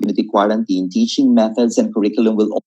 community quarantine, teaching methods and curriculum will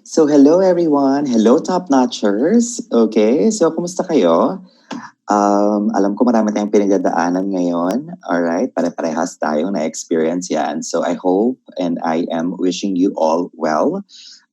So hello everyone. Hello top notchers. Okay, so kumusta kayo? Alam ko marami tayong pinagdadaanan ngayon. Alright, pare-parehas tayong na-experience yan. So I hope and I am wishing you all well.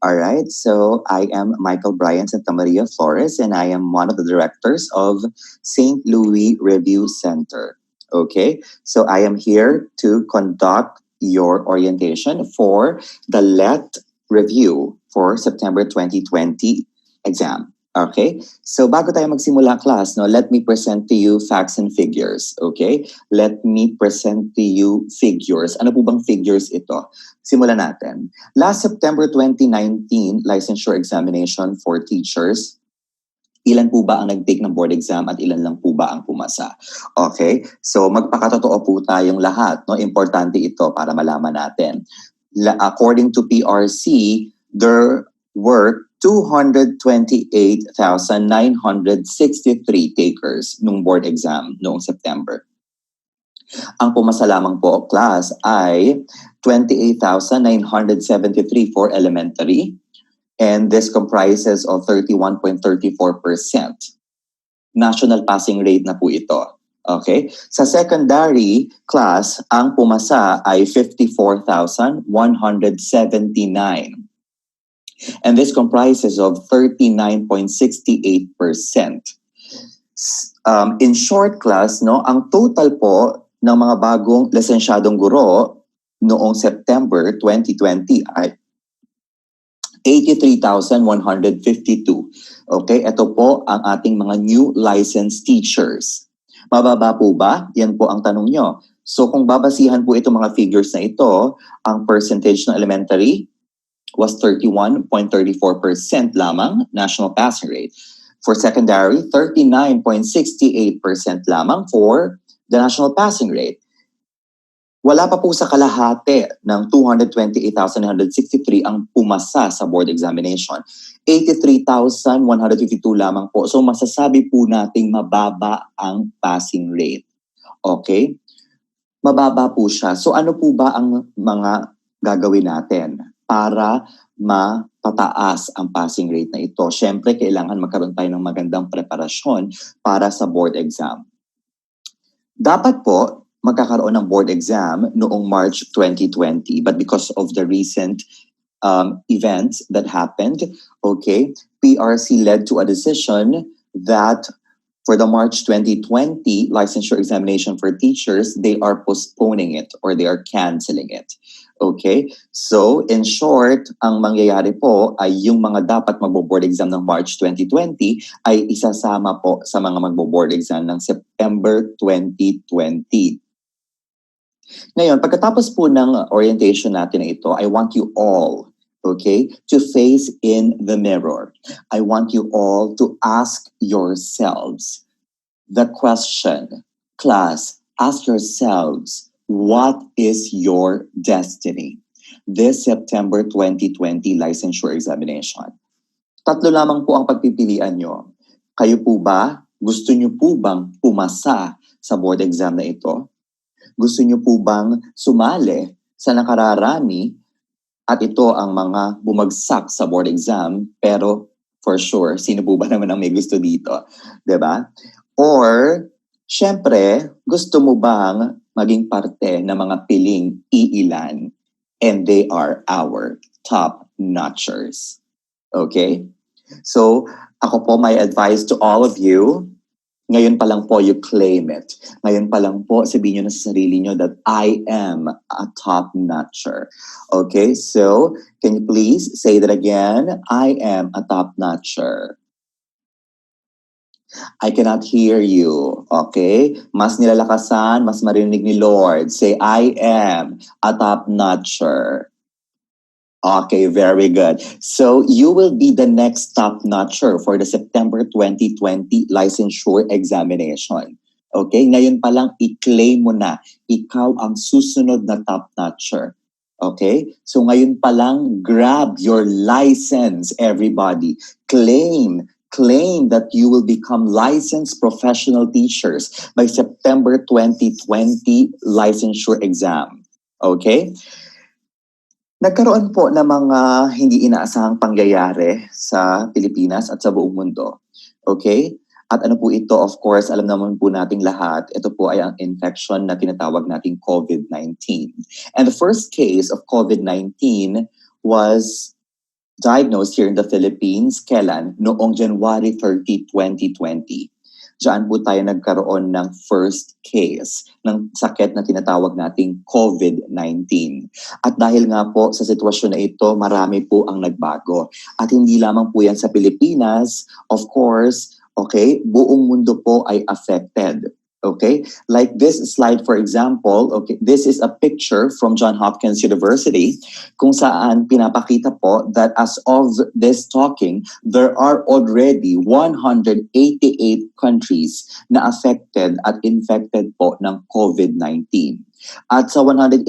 Alright, so I am Michael Brian Santa Maria Flores and I am one of the directors of St. Louis Review Center. Okay, so I am here to conduct your orientation for the LET review for September 2020 exam. Okay, so bago tayo magsimula class, no, let me present to you facts and figures. Okay, let me present to you figures. Ano po bang figures ito? Simulan natin. Last September 2019 licensure examination for teachers, ilan po ba ang nag-take ng board exam at ilan lang po ba ang pumasa? Okay, so magpakatotoo po tayong lahat. No? Importante ito para malaman natin. According to PRC, there were 228,963 takers nung board exam noong September. Ang pumasa lamang po class ay 28,973 for elementary, and this comprises of 31.34%. National passing rate na po ito. Okay? Sa secondary class, ang pumasa ay 54,179. And this comprises of 39.68%. In short class, no, ang total po ng mga bagong lisensyadong guro noong September 2020 ay 83,152. Okay, ito po ang ating mga new licensed teachers. Mababa po ba? Yan po ang tanong nyo. So kung babasihan po itong mga figures na ito, ang percentage ng elementary was 31.34% lamang national passing rate. For secondary, 39.68% lamang for the national passing rate. Wala pa po sa kalahati ng 228,963 ang pumasa sa board examination. 83,152 lamang po. So masasabi po nating mababa ang passing rate. Okay? Mababa po siya. So ano po ba ang mga gagawin natin para mapataas ang passing rate na ito? Siyempre, kailangan magkaroon tayo ng magandang preparasyon para sa board exam. Dapat po magkakaroon ng board exam noong March 2020, but because of the recent events that happened, okay, PRC led to a decision that for the March 2020 licensure examination for teachers, they are postponing it or they are canceling it. Okay? So, in short, ang mangyayari po ay yung mga dapat magbo-board exam ng March 2020 ay isasama po sa mga magbo-board exam ng September 2020. Ngayon, pagkatapos po ng orientation natin na ito, I want you all, okay, to face in the mirror. I want you all to ask yourselves the question, class, ask yourselves, what is your destiny? This September 2020 licensure examination. Tatlo lamang po ang pagpipilian nyo. Kayo po ba, gusto nyo po bang pumasa sa board exam na ito? Gusto nyo po bang sumali sa nakararami at ito ang mga bumagsak sa board exam, pero for sure, sino po ba naman ang may gusto dito? Diba? Or, syempre, gusto mo bang maging parte ng mga piling iilan? And they are our top notchers. Okay? So, ako po, my advice to all of you, ngayon pa lang po, you claim it. Ngayon pa lang po, sabihin nyo na sa sarili nyo that I am a top notcher. Okay, so can you please say that again? I am a top notcher. I cannot hear you. Okay? Mas nilalakasan, mas marinig ni Lord. Say, I am a top notcher. Okay, very good. So you will be the next top notcher for the September 2020 licensure examination. Okay, ngayon pa lang i-claim mo na ikaw ang susunod na top notcher. Okay? So ngayon pa lang grab your license, everybody. Claim that you will become licensed professional teachers by September 2020 licensure exam. Okay? Nagkaroon po ng mga hindi inaasahang pangyayari sa Pilipinas at sa buong mundo. Okay? At ano po ito, of course, alam naman po nating lahat, ito po ay ang infection na tinatawag nating COVID-19. And the first case of COVID-19 was diagnosed here in the Philippines, kailan? Noong January 30, 2020. Diyan po tayo nagkaroon ng first case ng sakit na tinatawag nating COVID-19. At dahil nga po sa sitwasyon na ito, marami po ang nagbago. At hindi lamang po yan sa Pilipinas, of course, okay, buong mundo po ay affected. Okay? Like this slide, for example, okay, this is a picture from Johns Hopkins University kung saan pinapakita po that as of this talking, there are already 188 countries na affected at infected po ng COVID-19. At sa 188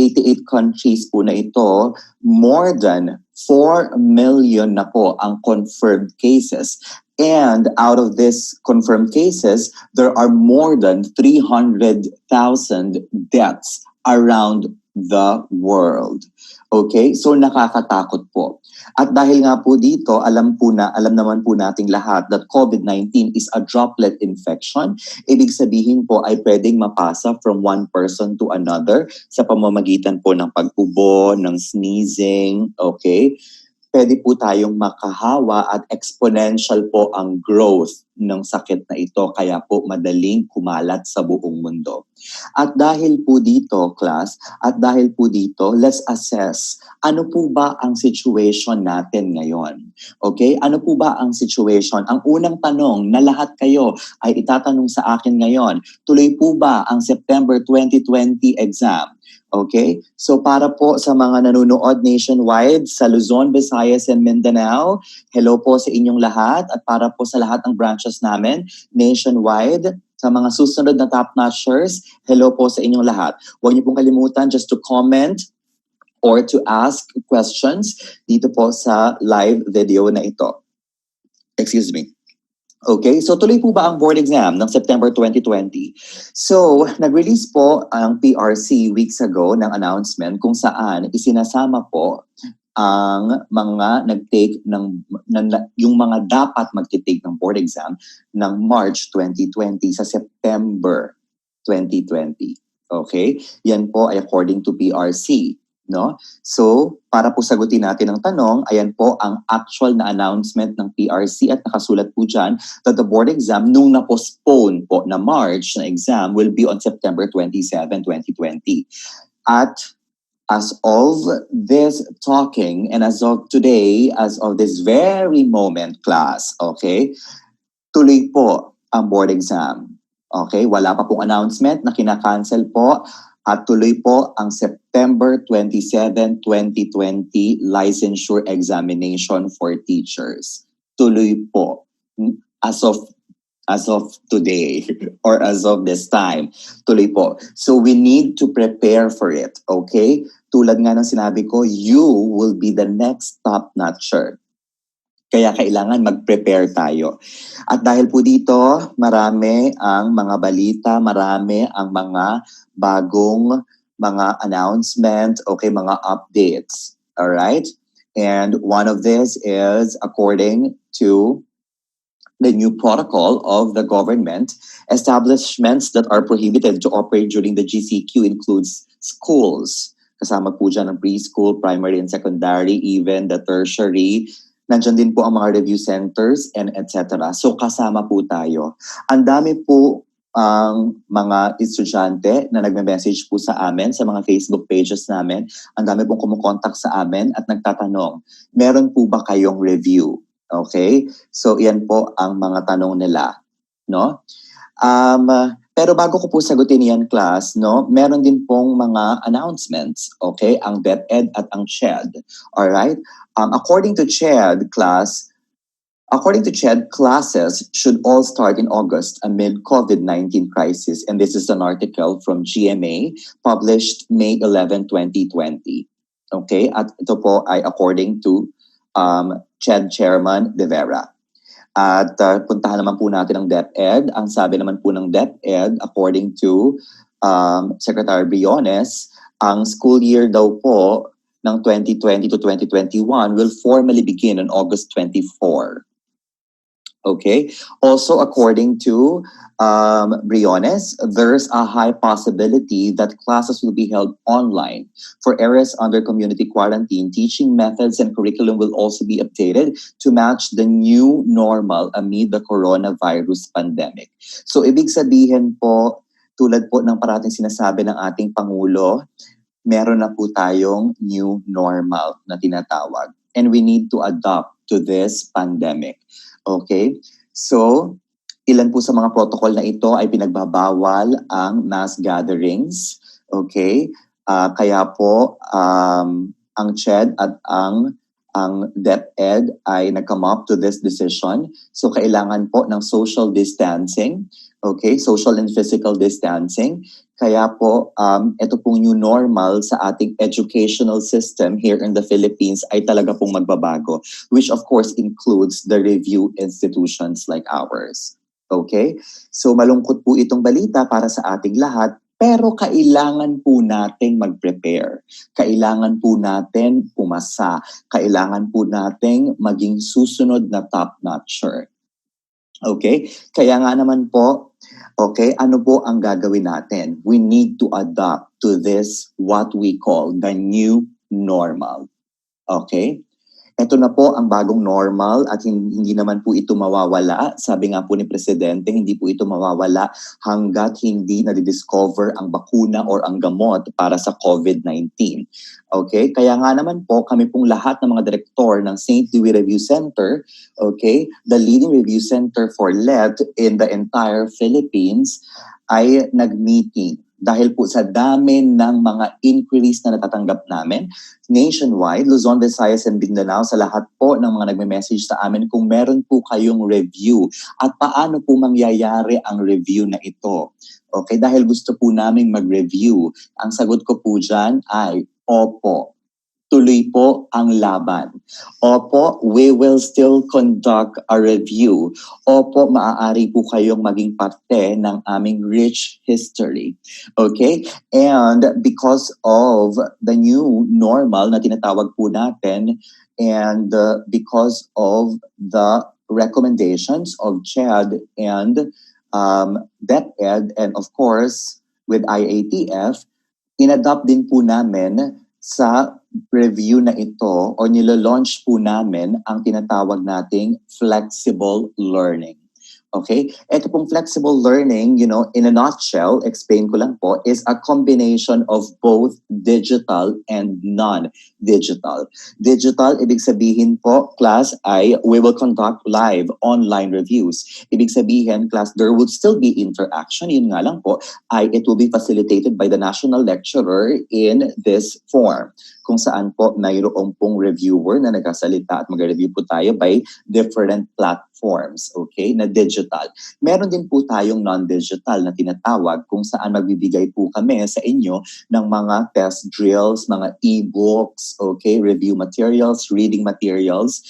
countries po na ito, more than 4 million na po ang confirmed cases. And out of these confirmed cases, there are more than 300,000 deaths around the world. Okay? So nakakatakot po. At dahil nga po dito, alam naman po nating lahat that COVID-19 is a droplet infection. Ibig sabihin po ay pwedeng mapasa from one person to another sa pamamagitan po ng pag-ubo, ng sneezing, okay? Pwede po tayong makahawa at exponential po ang growth ng sakit na ito, kaya po madaling kumalat sa buong mundo. At dahil po dito, class, let's assess ano po ba ang situation natin ngayon. Okay? Ano po ba ang situation? Ang unang tanong na lahat kayo ay itatanong sa akin ngayon, tuloy po ba ang September 2020 exam? Okay? So para po sa mga nanonood nationwide sa Luzon, Visayas, and Mindanao, hello po sa inyong lahat. At para po sa lahat ng branches namin nationwide, sa mga susunod na top-notchers, hello po sa inyong lahat. Huwag niyo pong kalimutan just to comment or to ask questions dito po sa live video na ito. Excuse me. Okay, so tuloy po ba ang board exam ng September 2020? So, nag-release po ang PRC weeks ago ng announcement kung saan isinasama po ang mga nag-take yung mga dapat mag-take ng board exam ng March 2020 sa September 2020. Okay? Yan po ay according to PRC. No? So, para po sagutin natin ang tanong, ayan po ang actual na announcement ng PRC at nakasulat po dyan that the board exam nung na-postpone po na March na exam will be on September 27, 2020. At as of this talking and as of today, as of this very moment, class, okay, tuloy po ang board exam. Okay, wala pa pong announcement na kinakancel po. At tuloy po ang September 27, 2020 licensure examination for teachers. Tuloy po. As of today or as of this time. Tuloy po. So we need to prepare for it. Okay? Tulad nga ng sinabi ko, you will be the next top-notcher. Kaya kailangan mag-prepare tayo. At dahil po dito, marami ang mga balita, marami ang mga bagong mga announcement, okay, mga updates. All right? And one of this is according to the new protocol of the government, establishments that are prohibited to operate during the GCQ includes schools. Kasama po dyan ang preschool, primary and secondary, even the tertiary. Nandiyan din po ang mga review centers and etc. So kasama po tayo. Ang dami po ang mga estudyante na nagme-message po sa amin sa mga Facebook pages namin. Ang dami pong kumukontak sa amin at nagtatanong, meron po ba kayong review? Okay? So iyan po ang mga tanong nila, no? Pero bago ko po sagutin yan, class, no, meron din pong mga announcements, okay? Ang DepEd at ang CHED. All right? According to CHED, classes should all start in August amid COVID-19 crisis. And this is an article from GMA published May 11, 2020. Okay? At ito po ay according to CHED Chairman De Vera. At puntahan naman po natin ang DepEd. Ang sabi naman po ng DepEd, according to Secretary Briones, ang school year daw po ng 2020 to 2021 will formally begin on August 24. Okay. Also, according to Briones, there's a high possibility that classes will be held online. For areas under community quarantine, teaching methods and curriculum will also be updated to match the new normal amid the coronavirus pandemic. So, ibig sabihin po, tulad po ng parating sinasabi ng ating Pangulo, meron na po tayong new normal na tinatawag. And we need to adapt to this pandemic. Okay? So, ilan po sa mga protocol na ito ay pinagbabawal ang mass gatherings. Okay? Kaya po, ang CHED at ang DepEd ay nag-come up to this decision. So, kailangan po ng social distancing. Okay? Social and physical distancing. Kaya po, ito pong new normal sa ating educational system here in the Philippines ay talaga pong magbabago, which of course includes the review institutions like ours. Okay? So malungkot po itong balita para sa ating lahat, pero kailangan po nating mag-prepare. Kailangan po natin pumasa. Kailangan po nating maging susunod na top-notcher. Okay? Kaya nga naman po, okay, ano po ang gagawin natin? We need to adapt to this, what we call the new normal. Okay? Ito na po ang bagong normal at hindi naman po ito mawawala. Sabi nga po ni Presidente, hindi po ito mawawala hanggat hindi na-discover ang bakuna or ang gamot para sa COVID-19. Okay? Kaya nga naman po, kami pong lahat ng mga direktor ng St. Louis Review Center, okay, the leading review center for LET in the entire Philippines, ay nag-meeting. Dahil po sa dami ng mga inquiries na natatanggap namin, nationwide, Luzon, Visayas, and Mindanao, sa lahat po ng mga nagme-message sa amin kung meron po kayong review at paano po mangyayari ang review na ito. Okay, dahil gusto po namin mag-review, ang sagot ko po dyan ay, opo. Tuloy po ang laban. Opo, we will still conduct a review. Opo, maaari po kayong maging parte ng aming rich history. Okay? And because of the new normal na tinatawag po natin, and because of the recommendations of CHED and DepEd, and of course, with IATF, in-adopt din po namin sa review na ito o nilo-launch po namin ang tinatawag nating flexible learning. Okay? Ito pong flexible learning, in a nutshell, explain ko lang po, is a combination of both digital and non-digital. Digital, ibig sabihin po, class, we will conduct live online reviews. Ibig sabihin, class, there will still be interaction. Yun nga lang po, it will be facilitated by the national lecturer in this form, kung saan po mayroong pong reviewer na nagkasalita at mag-review po tayo by different platforms, okay, na digital. Meron din po tayong non-digital na tinatawag kung saan magbibigay po kami sa inyo ng mga test drills, mga e-books, okay, review materials, reading materials,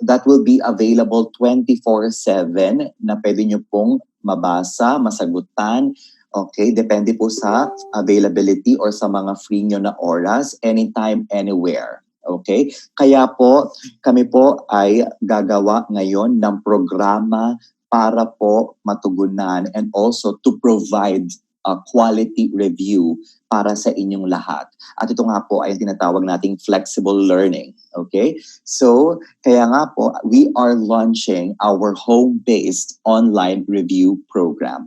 that will be available 24/7 na pwede nyo pong mabasa, masagutan. Okay, depende po sa availability or sa mga free nyo na oras, anytime, anywhere. Okay? Kaya po, kami po ay gagawa ngayon ng programa para po matugunan and also to provide a quality review para sa inyong lahat. At ito nga po ay tinatawag nating flexible learning. Okay? So, kaya nga po, we are launching our home-based online review program.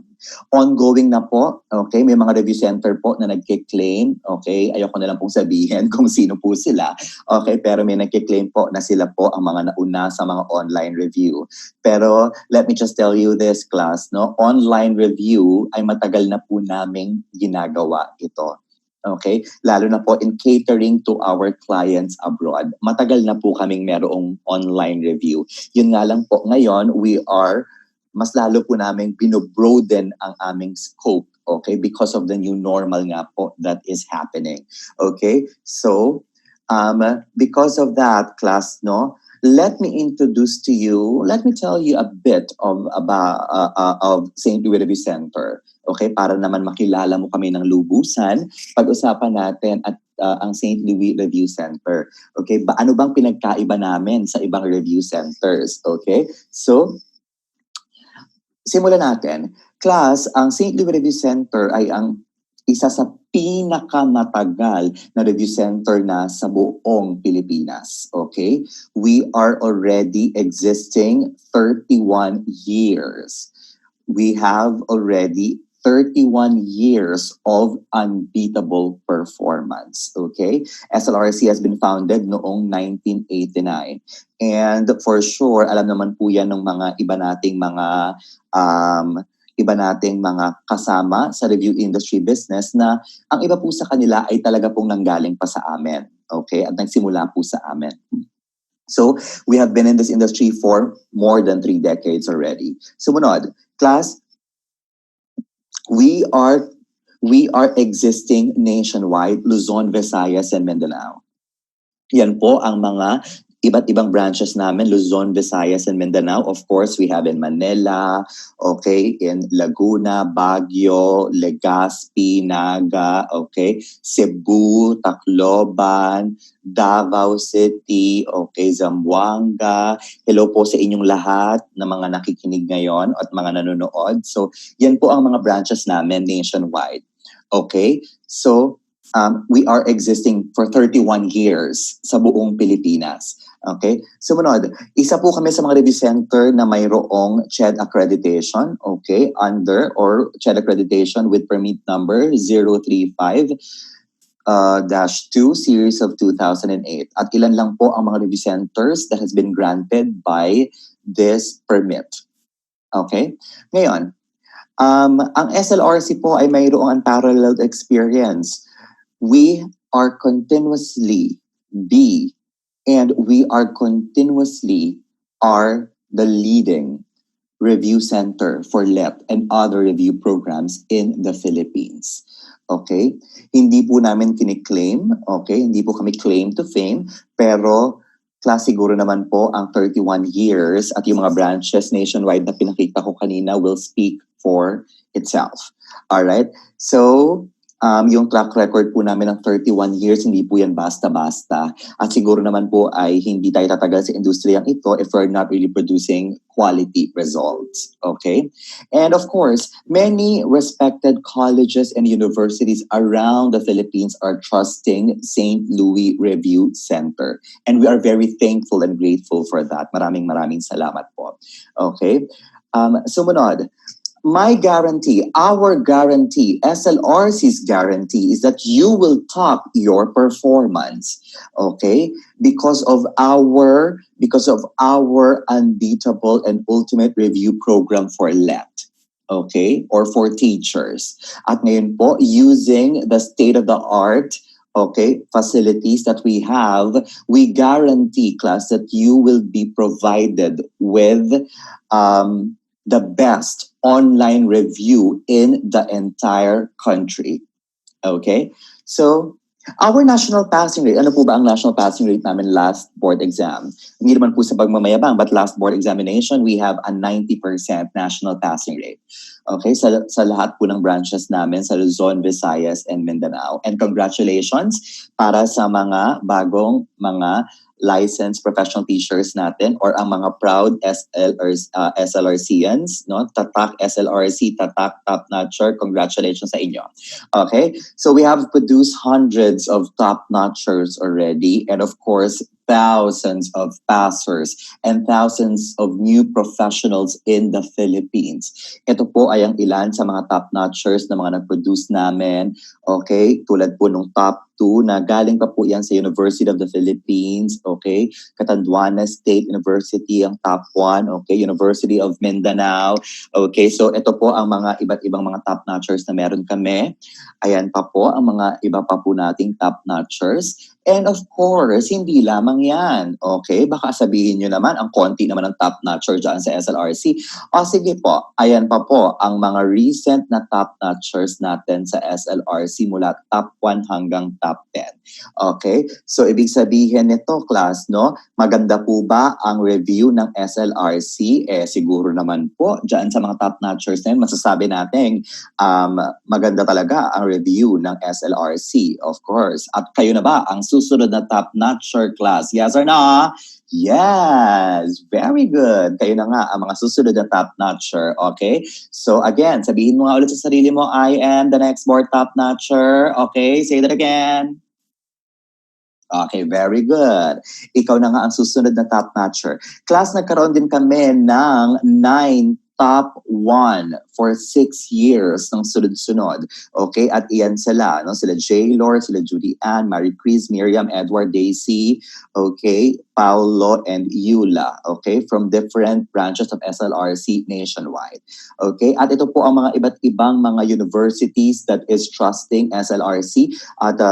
Ongoing na po, okay, may mga review center po na nagki-claim, okay, ayoko na lang pong sabihin kung sino po sila, okay, pero may nagki-claim po na sila po ang mga nauna sa mga online review. Pero let me just tell you this, class, no, online review ay matagal na po naming ginagawa ito. Okay? Lalo na po in catering to our clients abroad. Matagal na po kaming merong online review. Yun nga lang po, ngayon, mas lalo po namin binobroaden ang aming scope, okay? Because of the new normal nga po that is happening, okay? So, because of that, class, no, let me tell you a bit of St. Louis Review Center, okay? Para naman makilala mo kami ng lubusan, pag-usapan natin at ang St. Louis Review Center. Okay, ano bang pinagkaiba namin sa ibang review centers? Okay, so simulan natin. Class, ang St. Louis Review Center ay ang isa sa pinakamatagal na review center na sa buong Pilipinas. Okay? We are already existing 31 years. We have already 31 years of unbeatable performance. Okay? SLRC has been founded noong 1989. And for sure, alam naman po yan ng mga iba nating mga kasama sa review industry business na ang iba po sa kanila ay talaga pong nanggaling pa sa amin. Okay? At nagsimula po sa amin. So, we have been in this industry for more than 3 decades already. Sumunod, class, we are existing nationwide, Luzon, Visayas, and Mindanao. Yan po ang mga iba't ibang branches namin, Luzon, Visayas, and Mindanao. Of course, we have in Manila, okay, in Laguna, Baguio, Legazpi, Naga, okay, Cebu, Tacloban, Davao City, okay, Zamboanga. Hello po sa inyong lahat na mga nakikinig ngayon at mga nanonood. So, yan po ang mga branches namin nationwide. Okay, so we are existing for 31 years sa buong Pilipinas. Okay? Sumunod, isa po kami sa mga review center na mayroong CHED accreditation, okay, under or CHED accreditation with permit number 035-2 series of 2008. At ilan lang po ang mga review centers that has been granted by this permit. Okay? Ngayon, ang SLRC po ay mayroong unparalleled experience. We are continuously the leading review center for LET and other review programs in the Philippines. Okay? Hindi po namin kiniklaim, okay? Hindi po kami claim to fame, pero class siguro naman po ang 31 years at yung mga branches nationwide na pinakita ko kanina will speak for itself. Alright? So, yung track record po namin ng 31 years, hindi po yan basta-basta. At siguro naman po ay hindi tayo tatagal sa industriyang ito if we're not really producing quality results. Okay? And of course, many respected colleges and universities around the Philippines are trusting St. Louis Review Center. And we are very thankful and grateful for that. Maraming salamat po. Okay? Sumunod. My guarantee, our guarantee, SLRC's guarantee is that you will top your performance, okay? Because of our unbeatable and ultimate review program for LET, okay? Or for teachers. At ngayon po, using the state-of-the-art okay, facilities that we have, we guarantee, class, that you will be provided with the best online review in the entire country. Okay? So, our national passing rate, ano po ba ang national passing rate namin last board exam? Hindi naman po sa pagmamayabang, but last board examination, we have a 90% national passing rate. Okay, sa lahat po ng branches namin sa Luzon, Visayas, and Mindanao. And congratulations para sa mga bagong mga licensed professional teachers natin or ang mga proud SLRCians, no? Tatak SLRC, tatak top notcher, congratulations sa inyo. Okay, so we have produced hundreds of top notchers already, and of course, thousands of passers and thousands of new professionals in the Philippines. Ito po ay ang ilan sa mga top notchers na mga nag-produce namin. Okay, tulad po nung top 2 na galing pa po yan sa University of the Philippines, okay? Catanduanes State University ang top 1, okay? University of Mindanao, okay? So ito po ang mga iba't ibang mga top notchers na meron kami. Ayan pa po ang mga iba pa po nating top notchers. And of course, hindi lamang yan. Okay? Baka sabihin nyo naman, ang konti naman ng top-notcher dyan sa SLRC. O sige po, ayan pa po ang mga recent na top-notchers natin sa SLRC mula top 1 hanggang top 10. Okay? So, ibig sabihin nito, class, no? Maganda po ba ang review ng SLRC? Siguro naman po, dyan sa mga top-notchers na yun, masasabi natin, maganda talaga ang review ng SLRC, of course. At kayo na ba ang susunod na top-notcher class? Yes or no? Yes! Very good! Kayo na nga ang mga susunod na top-notcher, okay? So again, sabihin mo nga ulit sa sarili mo, I am the next board top-notcher. Okay, say that again. Okay, very good. Ikaw na nga ang susunod na top-notcher. Class, nagkaroon din kami ng 9 top 1 for 6 years ng sunod-sunod. Okay, at iyan sila. No? Sila J. Lord, sila Judy Ann, Marie Chris, Miriam, Edward, Daisy, okay, Paolo, and Eula. Okay, from different branches of SLRC nationwide. Okay, at ito po ang mga iba't ibang mga universities that is trusting SLRC. At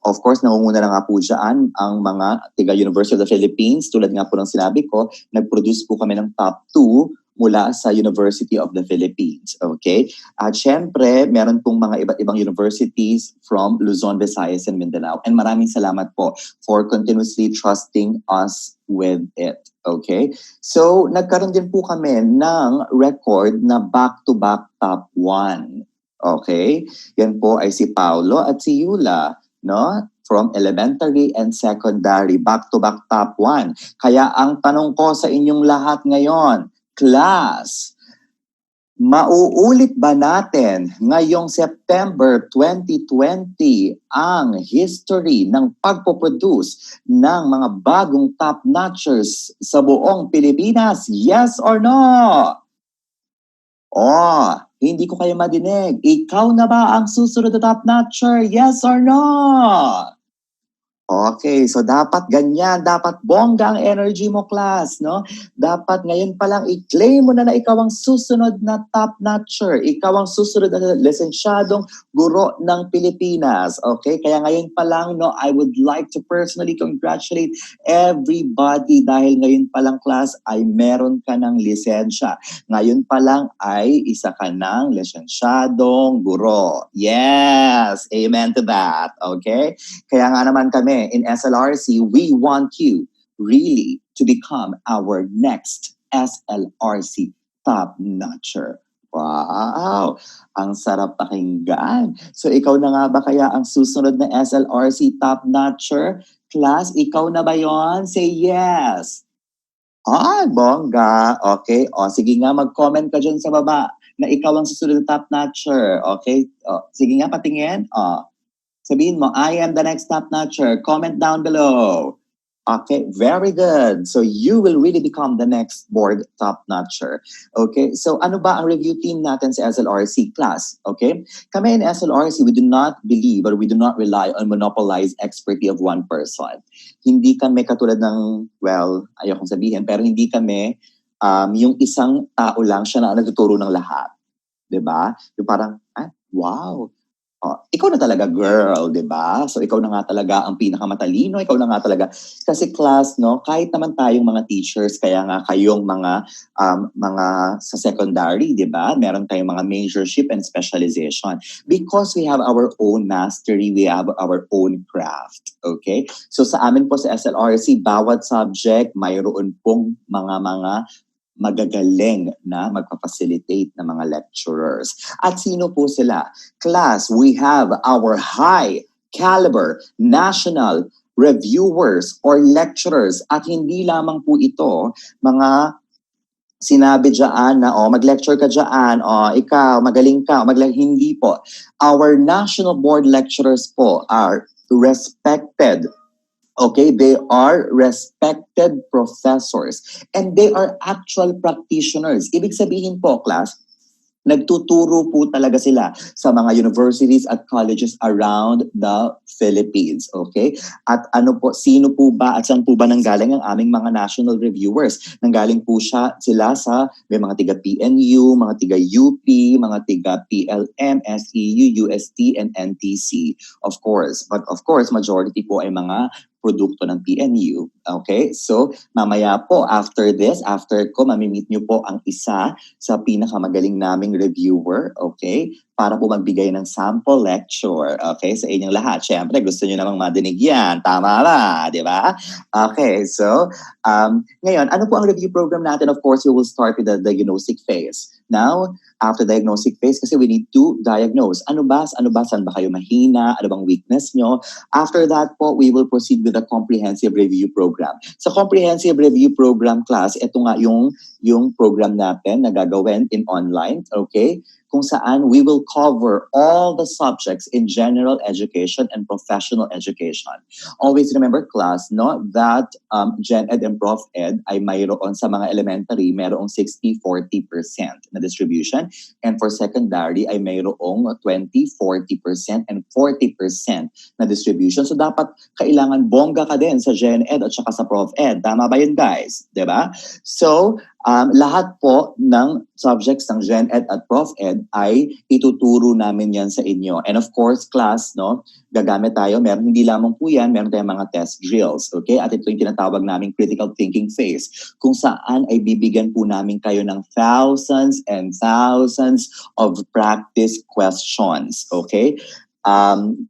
of course, nangunguna na nga po dyan ang mga tiga University of the Philippines. Tulad nga po ng sinabi ko, nag-produce po kami ng top 2 mula sa University of the Philippines. Okay? At syempre, meron pong mga iba't ibang universities from Luzon, Visayas, and Mindanao. And maraming salamat po for continuously trusting us with it. Okay? So, nagkaroon din po kami ng record na back-to-back top 1. Okay? Yan po ay si Paolo at si Eula, no? From elementary and secondary, back-to-back top 1. Kaya ang tanong ko sa inyong lahat ngayon, class, mauulit ba natin ngayong September 2020 ang history ng pagpoproduce ng mga bagong top-notchers sa buong Pilipinas? Yes or no? Oh, hindi ko kayo madinig. Ikaw na ba ang susunod na top-notcher? Yes or no? Okay, so dapat ganyan, dapat bongga ang energy mo, class, no? Dapat ngayon pa lang i-claim mo na ikaw ang susunod na top-notcher. Ikaw ang susunod na lisensyadong guro ng Pilipinas. Okay, kaya ngayon pa lang, no, I would like to personally congratulate everybody dahil ngayon pa lang, class, ay meron ka ng lisensya. Ngayon pa lang ay isa ka ng lisensyadong guro. Yes, amen to that. Okay? Kaya nga naman kami, in SLRC, we want you really to become our next SLRC top-notcher. Wow! Ang sarap pakinggan. So ikaw na nga ba kaya ang susunod na SLRC top-notcher? Class, ikaw na ba yon? Say yes! Bongga. Okay. O, sige nga, mag-comment ka dyan sa baba na ikaw ang susunod na top-notcher. Okay? O, sige nga, patingin. O, sabihin mo, I am the next top-notcher. Comment down below. Okay, very good. So you will really become the next board top-notcher. Okay, so ano ba ang review team natin sa SLRC class? Okay, kami in SLRC, we do not believe or we do not rely on monopolized expertise of one person. Hindi kami katulad ng, well, ayokong sabihin, pero hindi kami yung isang tao lang siya na nagtuturo ng lahat. Diba? Yung parang, wow, ikaw na talaga, girl, di ba? So ikaw na nga talaga ang pinakamatalino, ikaw na nga talaga. Kasi class, no, kahit naman tayong mga teachers, kaya nga kayong mga sa secondary, di ba? Meron tayong mga majorship and specialization. Because we have our own mastery, we have our own craft. Okay? So sa amin po sa SLRC, bawat subject, mayroon pong mga magagaling na magpa-facilitate ng mga lecturers. At sino po sila? Class, we have our high caliber national reviewers or lecturers. At hindi lamang po ito mga sinabi dyan na mag-lecture ka dyan, ikaw, magaling ka, hindi po. Our national board lecturers po are respected. Okay, they are respected professors and they are actual practitioners. Ibig sabihin po, class, Nagtuturo po talaga sila sa mga universities at colleges around the Philippines. Okay? At ano po, sino po ba at saan po ba nanggaling ang aming mga national reviewers? Nanggaling po sila sa may mga tiga PNU, mga tiga UP, mga tiga PLM, SEU, UST, and NTC. Of course. But of course, majority po ay mga produkto ng PNU. Okay? So, mamaya po, after this, after ko, mamimit nyo po ang isa sa pinakamagaling naming reviewer, okay? Para po magbigay ng sample lecture, okay? Sa inyong lahat. Siyempre, gusto nyo namang madinig yan. Tama ba? Di ba? Okay, so, ngayon, ano po ang review program natin? Of course, we will start with the diagnostic phase. Now, after diagnostic phase, kasi we need to diagnose. Ano ba? Saan ba kayo mahina? Ano bang weakness nyo? After that po, we will proceed with the comprehensive review program. Sa comprehensive review program class, ito nga yung program natin na gagawin in online, okay? Kung saan we will cover all the subjects in general education and professional education. Always remember, class, no, that Gen Ed and Prof Ed ay mayroon sa mga elementary, mayroong 60-40% na distribution. And for secondary ay mayroong 20-40% and 40% na distribution. So dapat kailangan bongga ka din sa Gen Ed at saka sa Prof Ed. Tama ba yun, guys? Diba? So, lahat po ng subjects ng Gen Ed at Prof Ed ay ituturo namin yan sa inyo. And of course, class, no, gagamit tayo, hindi lamang po yan, meron tayong mga test drills, okay? At ito yung tinatawag naming critical thinking phase, kung saan ay bibigyan po namin kayo ng thousands and thousands of practice questions, okay?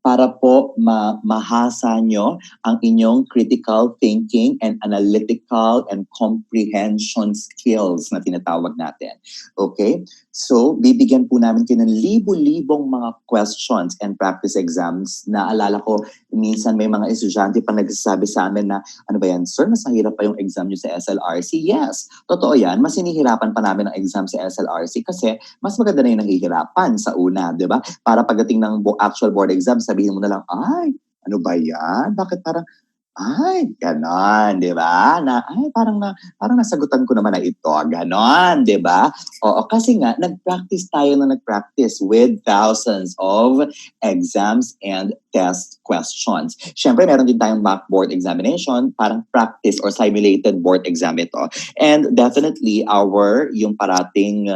Para po mahasa nyo ang inyong critical thinking and analytical and comprehension skills na tinatawag natin. Okay? So, bibigyan po namin kayo ng libo-libong mga questions and practice exams. Naalala ko, minsan may mga estudyante pa nagsasabi sa amin na, ano ba yan, sir, mas mahirap pa yung exam nyo sa SLRC? Yes, totoo yan. Mas hinihirapan pa namin ang exam sa SLRC kasi mas maganda na yung nanghihirapan sa una, di ba? Para pagdating ng actual board exam, sabihin mo na lang, ay, ano ba yan? Bakit parang, ay, ganon, di ba? Parang nasagutan ko naman na ito, ganon, di ba? Oo, kasi nga, nag-practice with thousands of exams and test questions. Siyempre, meron din tayong mock board examination, parang practice or simulated board exam ito. And definitely, yung parating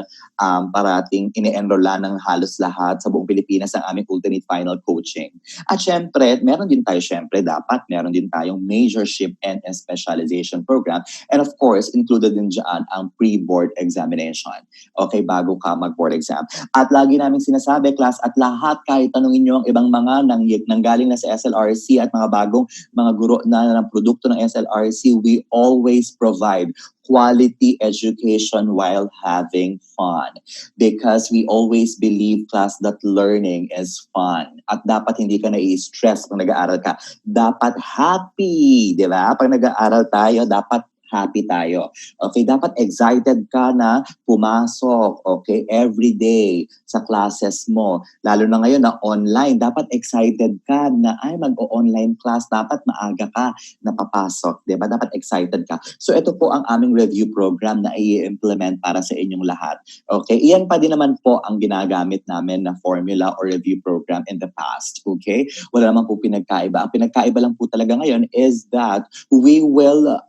ini-enrolla ng halos lahat sa buong Pilipinas ang aming ultimate final coaching. At syempre, meron din tayong majorship and specialization program. And of course, included din dyan ang pre-board examination. Okay, bago ka mag-board exam. At lagi namin sinasabi, class, at lahat kahit tanungin nyo ang ibang mga nanggaling na sa SLRC at mga bagong mga guro na ng produkto ng SLRC, we always provide quality education while having fun. Because we always believe, class, that learning is fun. At dapat hindi ka na-i-stress pag nag-aaral ka. Dapat happy, di ba? Pag nag-aaral tayo, dapat happy tayo. Okay, dapat excited ka na pumasok, okay, every day sa classes mo. Lalo na ngayon na online, dapat excited ka na mag-o-online class, dapat maaga ka napapasok, di ba? Dapat excited ka. So ito po ang aming review program na i-implement para sa inyong lahat. Okay, iyan pa din naman po ang ginagamit namin na formula or review program in the past. Okay, wala naman po pinagkaiba. Ang pinagkaiba lang po talaga ngayon is that we will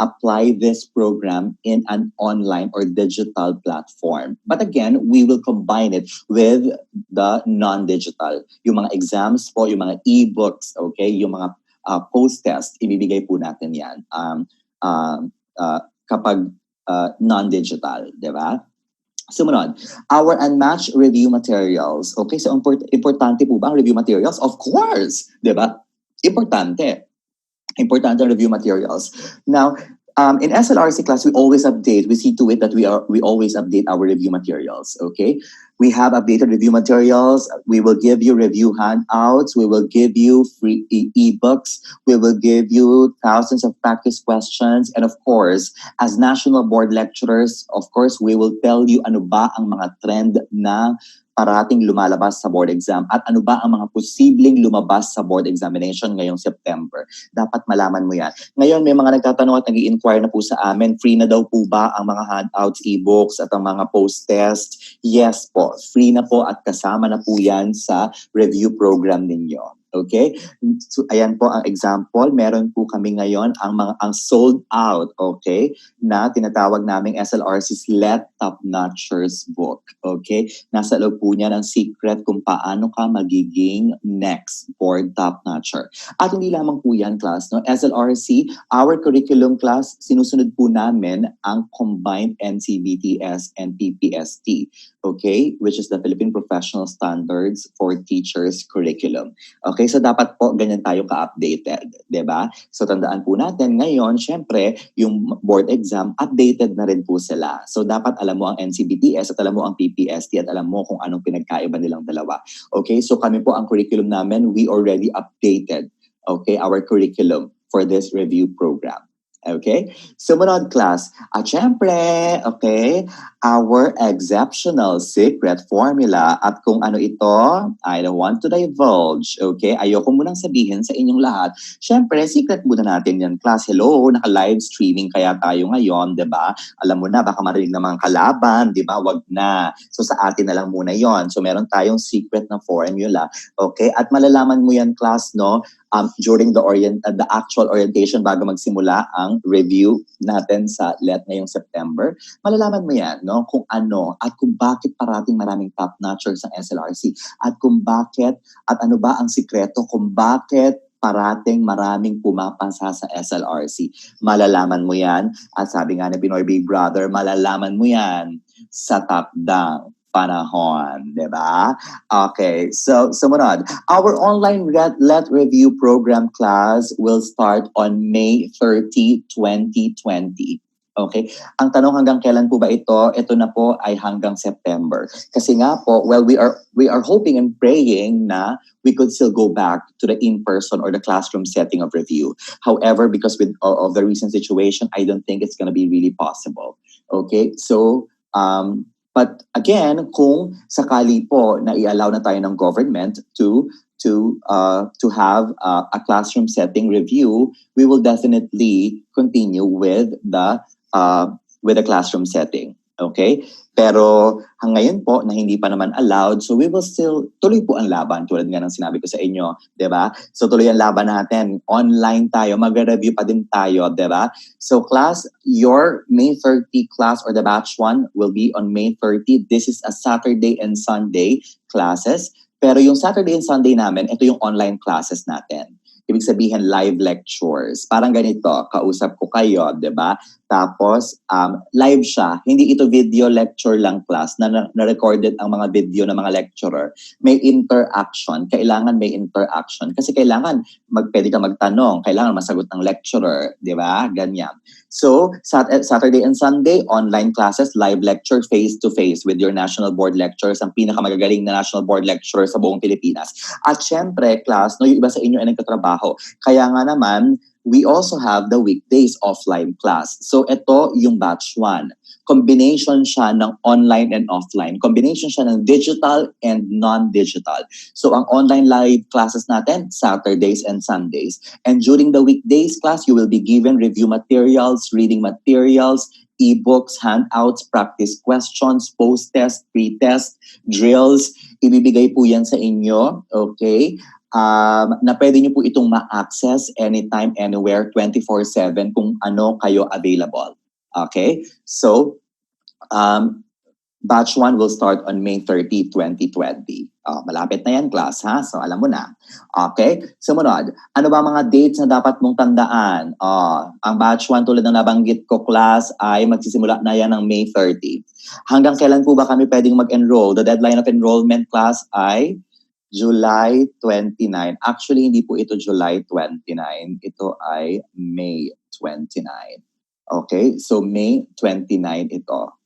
apply this program in an online or digital platform. But again, we will combine it with the non-digital. Yung mga exams po, yung mga e-books, okay, yung mga post-test, ibibigay po natin yan kapag non-digital, di ba? Sumunod, our unmatched review materials. Okay, so importante po ba ang review materials? Of course, di ba? Importante ang review materials. Now, in SLRC class, we see to it that we always update our review materials, okay? We have updated review materials. We will give you review handouts. We will give you free e-books. We will give you thousands of practice questions. And of course, as national board lecturers, of course, we will tell you ano ba ang mga trend na parating lumalabas sa board exam at ano ba ang mga posibleng lumabas sa board examination ngayong September. Dapat malaman mo yan. Ngayon, may mga nagtatanong at nag-i-inquire na po sa amin, free na daw po ba ang mga handouts, e-books at ang mga post-test? Yes po, free na po at kasama na po yan sa review program ninyo. Okay? So, ayan po ang example. Meron po kami ngayon ang sold out, okay, na tinatawag naming SLRC's Let Top Notchers book. Okay? Nasa loob po niya ng secret kung paano ka magiging next board top notcher. At hindi lamang po yan, class, no? SLRC, our curriculum class, sinusunod po namin ang combined NCBTS and PPST, okay, which is the Philippine Professional Standards for Teachers Curriculum. Okay, so dapat po ganyan tayo ka-updated, 'di ba? So tandaan po natin ngayon, syempre, yung board exam, updated na rin po sila. So dapat alam mo ang NCBTS at alam mo ang PPST at alam mo kung anong pinagkaiba nilang dalawa. Okay, so kami po ang curriculum namin, we already updated, okay, our curriculum for this review program. Okay? Sumunod, class. At syempre, okay, our exceptional secret formula. At kung ano ito, I don't want to divulge. Okay? Ayoko munang sabihin sa inyong lahat. Syempre, secret muna natin yan, class. Hello, naka-live streaming kaya tayo ngayon, di ba? Alam mo na, baka marinig ng mga kalaban, di ba? Wag na. So sa atin na lang muna yon. So meron tayong secret na formula. Okay? At malalaman mo yan, class, no? During the actual orientation bago magsimula ang review natin sa LET ngayong September, malalaman mo yan, no? Kung ano at kung bakit parating maraming top notchers sa SLRC at kung bakit at ano ba ang sikreto kung bakit parating maraming pumapasa sa SLRC. Malalaman mo yan at sabi nga ni Pinoy Big Brother, malalaman mo yan sa top-down panahon, di ba? Okay, so sumunod. Our online LET review program class will start on May 30, 2020. Okay? Ang tanong hanggang kailan po ba ito? Ito na po ay hanggang September. Kasi nga po, well, we are hoping and praying na we could still go back to the in-person or the classroom setting of review. However, because of the recent situation, I don't think it's gonna be really possible. Okay? So, but again, kung sakali po na i-allow na tayo ng government to have a classroom setting review, we will definitely continue with the classroom setting. Okay? Pero ngayon po na hindi pa naman allowed, so we will still tuloy po ang laban tulad nga ng sinabi ko sa inyo, 'di ba? So tuloy ang laban natin. Online tayo, magre-review pa din tayo, 'di ba? So class, your May 30 class or the batch 1 will be on May 30. This is a Saturday and Sunday classes. Pero yung Saturday and Sunday namin, ito yung online classes natin. Ibig sabihin live lectures. Parang ganito, kausap ko kayo, 'di ba? Tapos live siya. Hindi ito video lecture lang, class na recorded ang mga video ng mga lecturer. May interaction. Kailangan may interaction kasi kailangan pwede ka magtanong, kailangan masagot ng lecturer, 'di ba? Ganyan. So, Saturday and Sunday, online classes, live lecture, face-to-face with your national board lecturers, ang pinakamagagaling na national board lecturer sa buong Pilipinas. At syempre, class, no, yung iba sa inyo ay nagtatrabaho. Kaya nga naman, we also have the weekdays offline class. So, ito yung batch 1. Combination siya ng online and offline. Combination siya ng digital and non-digital. So, ang online live classes natin, Saturdays and Sundays. And during the weekdays class, you will be given review materials, reading materials, e-books, handouts, practice questions, post-test, pre-test, drills. Ibibigay po yan sa inyo, okay? Na pwede nyo po itong ma-access anytime, anywhere, 24/7 kung ano kayo available. Okay? So, batch 1 will start on May 30, 2020. Malapit na yan, class, ha? So, alam mo na. Okay? Sumunod. Ano ba mga dates na dapat mong tandaan? Ang batch 1, tulad ng nabanggit ko, class, ay magsisimula na yan ng May 30. Hanggang kailan po ba kami pwedeng mag-enroll? The deadline of enrollment, class, ay July 29. Actually, hindi po ito July 29. Ito ay May 29. Okay? So, May 29 ito.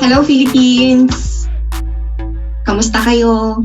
Hello Philippines! Kamusta kayo?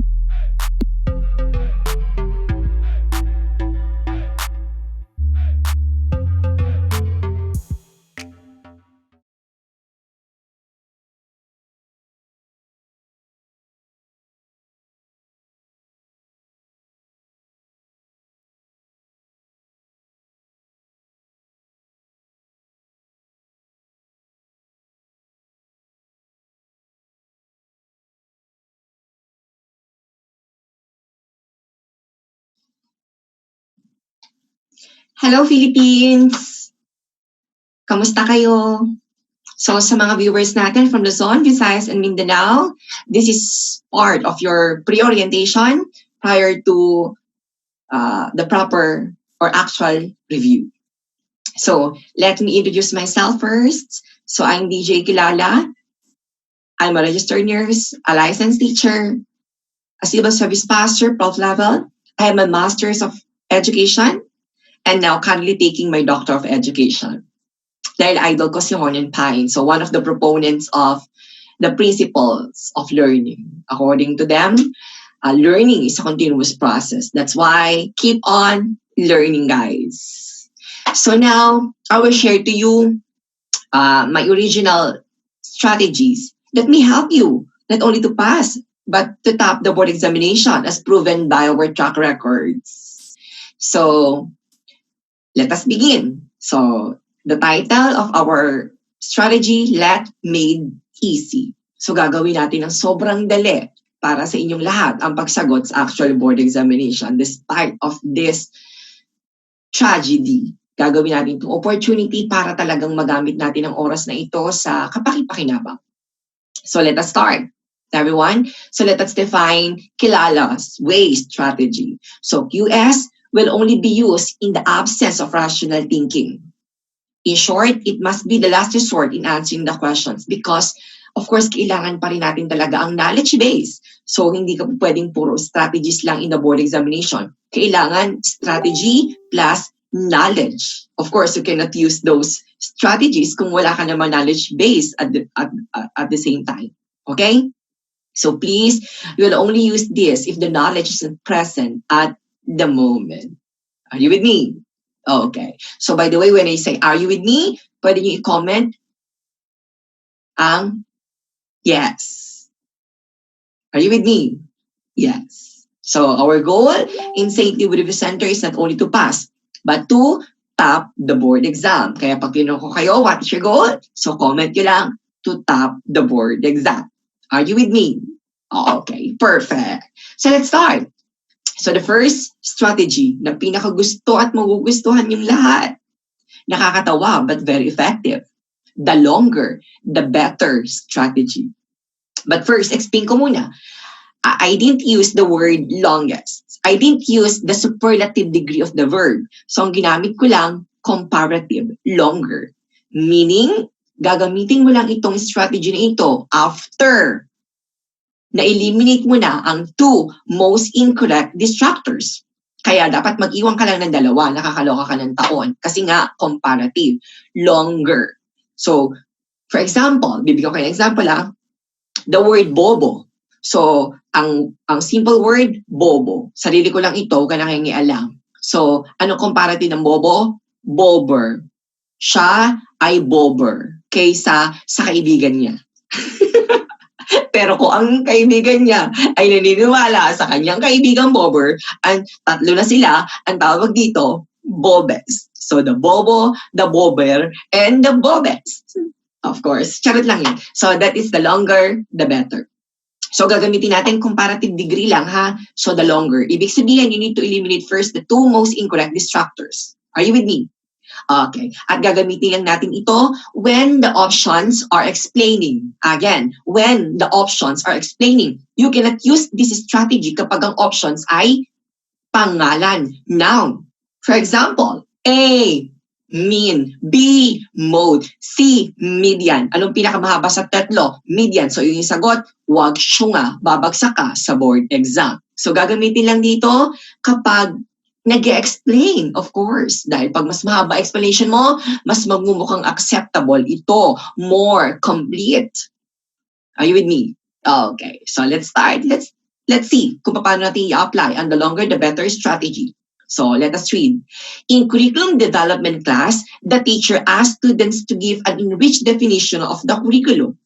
Hello Philippines! Kamusta kayo? So sa mga viewers natin from Luzon, Visayas, and Mindanao, this is part of your pre-orientation prior to the proper or actual review. So let me introduce myself first. So I'm DJ Kilala. I'm a registered nurse, a licensed teacher, a civil service pastor, prof level. I have a master's of education and now currently taking my doctor of education. Dahil idol ko si Honan Pine. So one of the proponents of the principles of learning. According to them, learning is a continuous process. That's why keep on learning, guys. So now, I will share to you my original strategies that may help you not only to pass, but to top the board examination as proven by our track records. So, let us begin. So, the title of our strategy, Let Made Easy. So, gagawin natin ng sobrang dali para sa inyong lahat ang pagsagot sa actual board examination despite of this tragedy. Gagawin natin itong opportunity para talagang magamit natin ang oras na ito sa kapaki-pakinabang. So let us start, everyone. So let us define Kilala's way strategy. So QS will only be used in the absence of rational thinking. In short, it must be the last resort in answering the questions because, of course, kailangan pa rin natin talaga ang knowledge base. So hindi ka pwedeng puro strategies lang in the board examination. Kailangan strategy plus knowledge. Of course, you cannot use those strategies kung wala ka naman knowledge base at the same time. Okay? So please, you will only use this if the knowledge isn't present at the moment. Are you with me? Okay. So by the way, when I say, are you with me? Pwede nyo i-comment ang yes. Are you with me? Yes. So our goal in St. Review Center is not only to pass, but to top the board exam. Kaya pag tinanong ko kayo, what is your goal? So comment nyo lang to top the board exam. Are you with me? Okay, perfect. So let's start. So the first strategy na pinakagusto at magugustuhan yung lahat, nakakatawa but very effective. The longer, the better strategy. But first, explain ko muna. I didn't use the word longest. I didn't use the superlative degree of the verb. So ang ginamit ko lang, comparative, longer. Meaning, gagamitin mo lang itong strategy na ito after na-eliminate mo na ang two most incorrect distractors. Kaya dapat mag-iwan ka lang ng dalawa, nakakaloka ka ng taon. Kasi nga, comparative, longer. So, for example, bibigyan ko kayo ng example the word bobo. So, ang simple word, bobo. Sarili ko lang ito, huwag ka nakingialam. So, anong comparative ng bobo? Bobber. Siya ay bobber kaysa sa kaibigan niya. Pero kung ang kaibigan niya ay naniniwala sa kanyang kaibigang bobber, ang tatlo na sila, ang tawag dito, bobes. So, the bobo, the bobber, and the bobes. Of course, charot lang yun. So, that is the longer, the better. So, gagamitin natin comparative degree lang, ha? So, the longer. Ibig sabihin, you need to eliminate first the two most incorrect distractors. Are you with me? Okay. At gagamitin lang natin ito when the options are explaining. Again, when the options are explaining. You cannot use this strategy kapag ang options ay pangalan, noun. For example, A, mean, B, mode, C, median. Anong pinakamahaba sa tatlo? Median. So yung sagot, wag syunga, babagsak ka sa board exam. So gagamitin lang dito kapag nag-explain, of course. Dahil pag mas mahaba explanation mo, mas magmumukhang acceptable ito, more complete. Are you with me? Okay, so let's start. Let's see kung paano natin i-apply. And the longer, the better strategy. So let us read. In curriculum development class, the teacher asked students to give an enriched definition of the curriculum.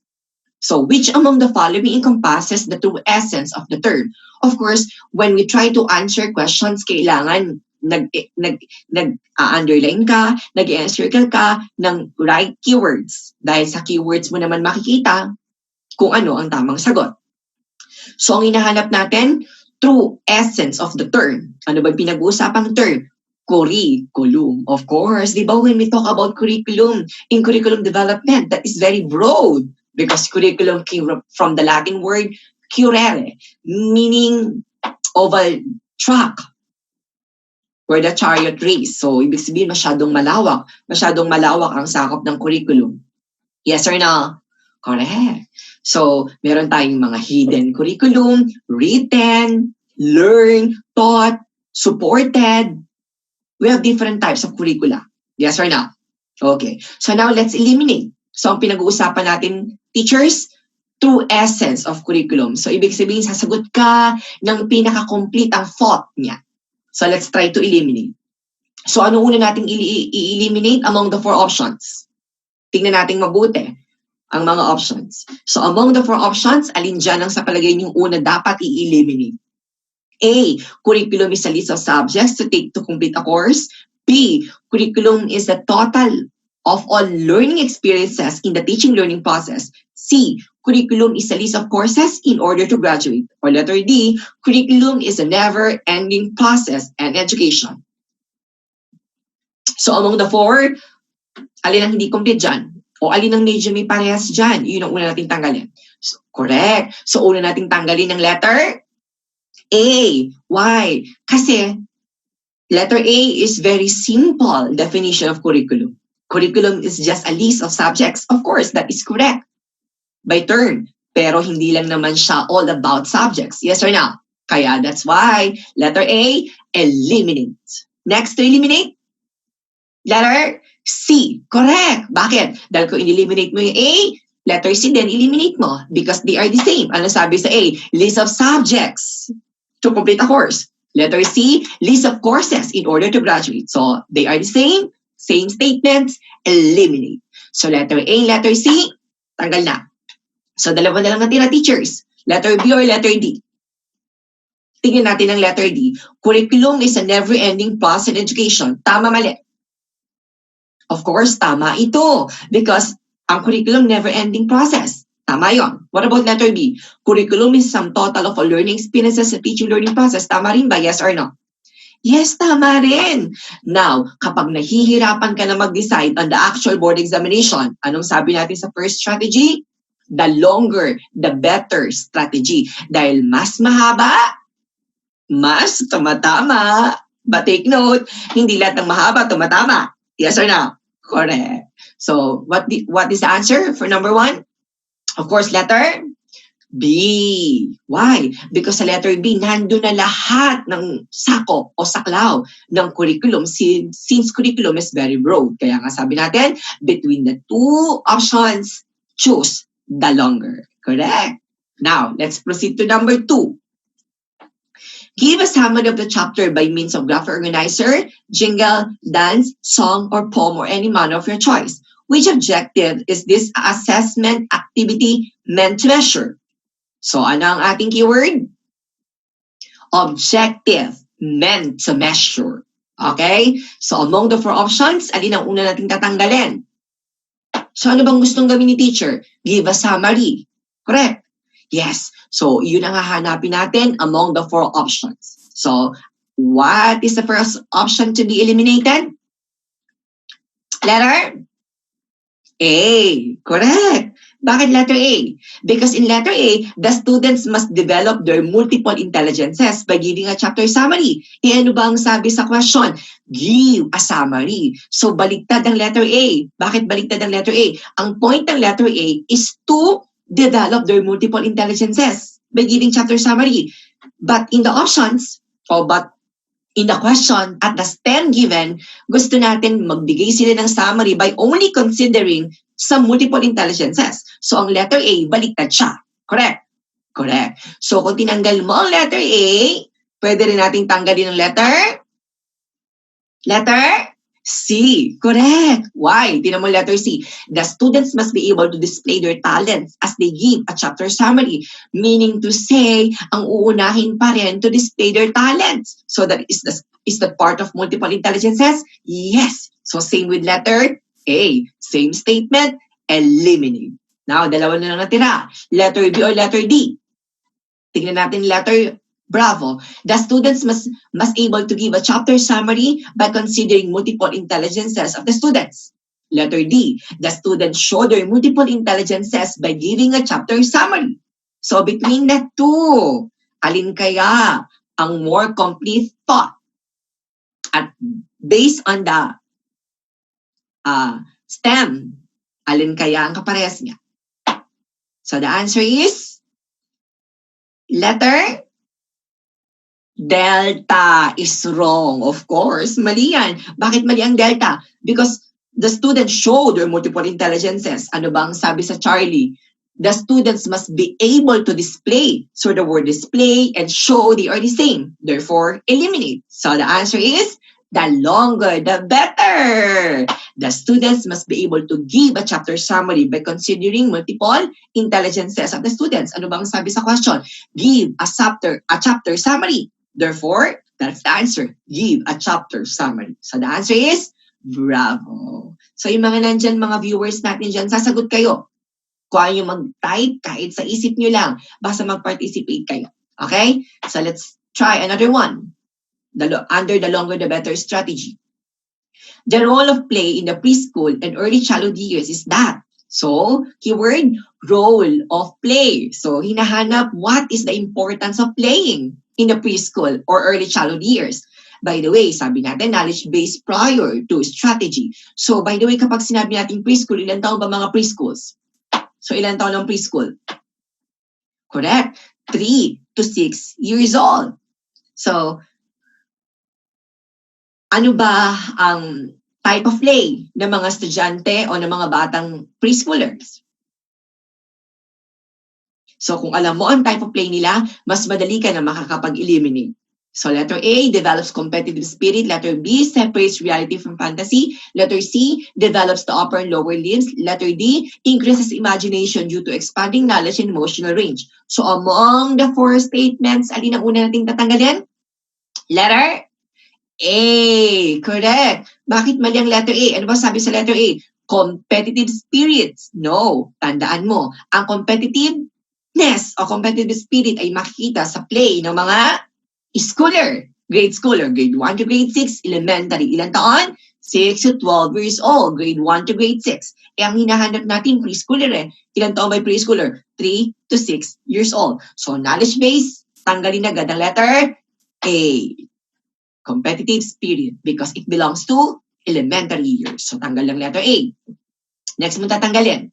So which among the following encompasses the true essence of the term? Of course, when we try to answer questions, kailangan nag-underline ka, nag-encircle ka ng right keywords. Dahil sa keywords mo naman makikita kung ano ang tamang sagot. So ang hinahanap natin, true essence of the term. Ano ba pinag-uusapang term? Curriculum. Of course, di ba when we talk about curriculum, in curriculum development, that is very broad because curriculum came from the Latin word currere, meaning oval track or the chariot race. So, ibig sabihin masyadong malawak ang sakop ng curriculum. Yes or no? Correct. So, meron tayong mga hidden curriculum, written, learn, taught, supported. We have different types of curricula. Yes or no? Okay. So now let's eliminate. So ang pinag-uusapan natin, teachers, true essence of curriculum. So ibig sabihin, sasagot ka ng pinaka-complete ang thought niya. So let's try to eliminate. So ano una nating i-eliminate among the 4 options? Tingnan natin mabuti ang mga options. So among the 4 options, alin dyan ang sa palagay niyong una dapat i-eliminate? A, curriculum is a list of subjects to take to complete a course. B, curriculum is the total of all learning experiences in the teaching learning process. C, curriculum is a list of courses in order to graduate. Or letter D, curriculum is a never-ending process and education. So among the 4, alin ang hindi complete dyan? O alin ang medyo may parehas dyan? Yun ang una nating tanggalin. So, correct. So una nating tanggalin ng letter A. Why? Kasi letter A is very simple definition of curriculum. Curriculum is just a list of subjects. Of course, that is correct. By turn. Pero hindi lang naman siya all about subjects. Yes or no? Kaya that's why letter A, eliminate. Next to eliminate, letter C. Correct. Bakit? Dahil kung in-eliminate mo yung A, letter C then eliminate mo because they are the same. Ano sabi sa A? List of subjects to complete a course. Letter C, list of courses in order to graduate. So they are the same statements, eliminate. So letter A, letter C, tanggal na. So dalawa na lang natira, teachers. Letter B or letter D? Tingnan natin ang letter D. Curriculum is a never-ending process in education. Tama, mali? Of course, tama ito. Because ang curriculum, never-ending process. Tama yon. What about letter B? Curriculum is some total of all learning experiences sa teaching learning process. Tama rin ba? Yes or no? Yes, tama rin. Now, kapag nahihirapan ka na mag-decide on the actual board examination, anong sabi natin sa first strategy? The longer, the better strategy. Dahil mas mahaba, mas tumatama. But take note, hindi lahat ng mahaba tumatama. Yes or no? Correct. So, what is the answer for number 1? Of course, letter B. Why? Because sa letter B, nandun na lahat ng sakop o saklaw ng curriculum since curriculum is very broad. Kaya nga sabi natin, between the 2 options, choose the longer. Correct? Now, let's proceed to number 2. Give a summary of the chapter by means of graph organizer, jingle, dance, song, or poem, or any manner of your choice. Which objective is this assessment activity meant to measure? So, ano ang ating keyword? Objective, meant to measure. Okay? So, among the 4 options, alin ang una nating tatanggalin? So, ano bang gustong gawin ni teacher? Give a summary. Correct? Yes. So, yun ang hahanapin natin among the 4 options. So, what is the first option to be eliminated? Letter A. Correct. Bakit letter A? Because in letter A, the students must develop their multiple intelligences by giving a chapter summary. E ano ba ang sabi sa question? Give a summary. So baliktad ang letter A. Bakit baliktad ang letter A? Ang point ng letter A is to develop their multiple intelligences by giving chapter summary. But in the options, in the question, at the STEM given, gusto natin magbigay sila ng summary by only considering sa multiple intelligences. So ang letter A, baliktad siya. Correct? Correct. So kung tinanggal mo ang letter A, pwede rin nating tanggalin ang letter C. Correct. Why? Tinan mo letter C. The students must be able to display their talents as they give a chapter summary. Meaning to say, ang uunahin pa rin to display their talents. So that is that part of multiple intelligences? Yes. So same with letter A. Same statement, eliminate. Now, dalawa na lang natira. Letter B or letter D? Tingnan natin letter Bravo. The students must able to give a chapter summary by considering multiple intelligences of the students. Letter D. The students show their multiple intelligences by giving a chapter summary. So between the two, alin kaya ang more complete thought? At based on the STEM, alin kaya ang kaparehas niya? So the answer is letter Delta is wrong. Of course, mali yan. Bakit mali ang Delta? Because the students show their multiple intelligences. Ano bang sabi sa Charlie? The students must be able to display. So the word display and show, they are the same. Therefore, eliminate. So the answer is, the longer, the better. The students must be able to give a chapter summary by considering multiple intelligences of the students. Ano bang sabi sa question? Give a chapter summary. Therefore, that's the answer. Give a chapter summary. So the answer is, bravo. So yung mga nandyan, mga viewers natin dyan, sasagot kayo. Kung ayaw mag-type, kahit sa isip nyo lang, basta mag-participate kayo. Okay? So let's try another one. Under the longer the better strategy. The role of play in the preschool and early childhood years is that. So, keyword, role of play. So, hinahanap what is the importance of playing in the preschool or early childhood years. By the way, sabi natin, knowledge-based prior to strategy. So, by the way, kapag sinabi natin preschool, ilan taon ba mga preschools? So, ilan taon ang preschool? Correct. 3 to 6 years old. So, ano ba ang type of play ng mga estudyante o ng mga batang preschoolers? So kung alam mo ang type of play nila, mas madali ka na makakapag-eliminate. So letter A, develops competitive spirit. Letter B, separates reality from fantasy. Letter C, develops the upper and lower limbs. Letter D, increases imagination due to expanding knowledge and emotional range. So among the 4 statements, alin ang una nating tatanggalin? Letter A. Correct. Bakit mali ang letter A? Ano ba sabi sa letter A? Competitive spirits. No. Tandaan mo, ang competitiveness o competitive spirit ay makikita sa play ng mga schooler. Grade 1 to grade 6, elementary. Ilan taon? 6 to 12 years old. Grade 1 to grade 6. Ang hinahanap natin preschooler eh. Ilan taon ba preschooler? 3 to 6 years old. So knowledge base, tanggalin agad ang letter A. Competitive spirit because it belongs to elementary years. So, tanggal lang letter A. Next mo tatanggalin.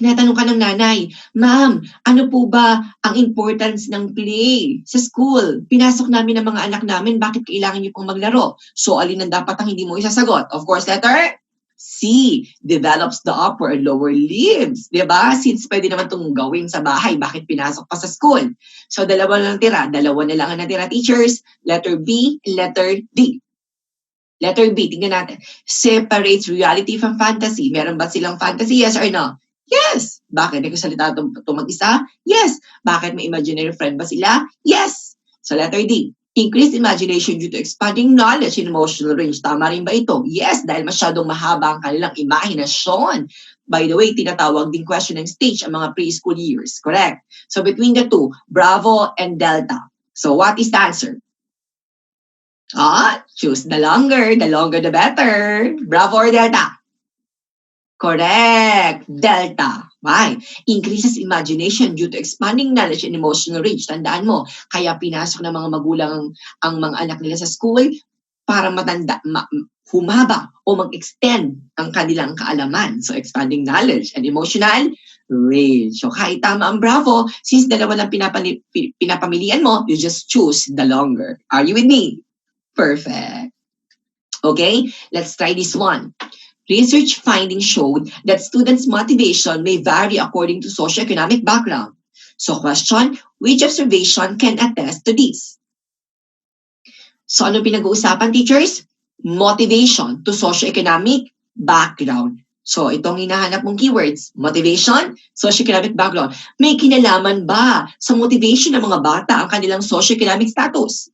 Tinatanong ka ng nanay, Ma'am, ano po ba ang importance ng play sa school? Pinasok namin ang mga anak namin, bakit kailangan niyo pong maglaro? So, alin ang dapat ang hindi mo isasagot? Of course, letter C, develops the upper and lower limbs. Diba? Since pwede naman itong gawin sa bahay, bakit pinasok pa sa school? So, dalawa na lang tira. Dalawa na lang ang natira, teachers. Letter B, letter D. Letter B, tingnan natin. Separates reality from fantasy. Meron ba silang fantasy? Yes or no? Yes. Bakit? May kasalita ito mag-isa? Yes. Bakit may imaginary friend ba sila? Yes. So, letter D. Increased imagination due to expanding knowledge and emotional range. Tama rin ba ito? Yes, dahil masyadong mahaba ang kanilang imahinasyon. By the way, tinatawag din questioning stage ang mga preschool years. Correct? So between the two, Bravo and Delta. So what is the answer? Choose the longer the better. Bravo or Delta? Correct. Delta. Why? Increases imagination due to expanding knowledge and emotional range. Tandaan mo, kaya pinasok ng mga magulang ang mga anak nila sa school para humaba o mag-extend ang kanilang kaalaman. So, expanding knowledge and emotional range. So, kahit tama ang Bravo, since dalawa lang pinapamilian mo, you just choose the longer. Are you with me? Perfect. Okay, let's try this one. Research findings showed that students' motivation may vary according to socioeconomic background. So question, which observation can attest to this? So ano pinag-uusapan, teachers? Motivation to socioeconomic background. So itong hinahanap mong keywords, motivation, socioeconomic background. May kinalaman ba sa motivation ng mga bata ang kanilang socioeconomic status?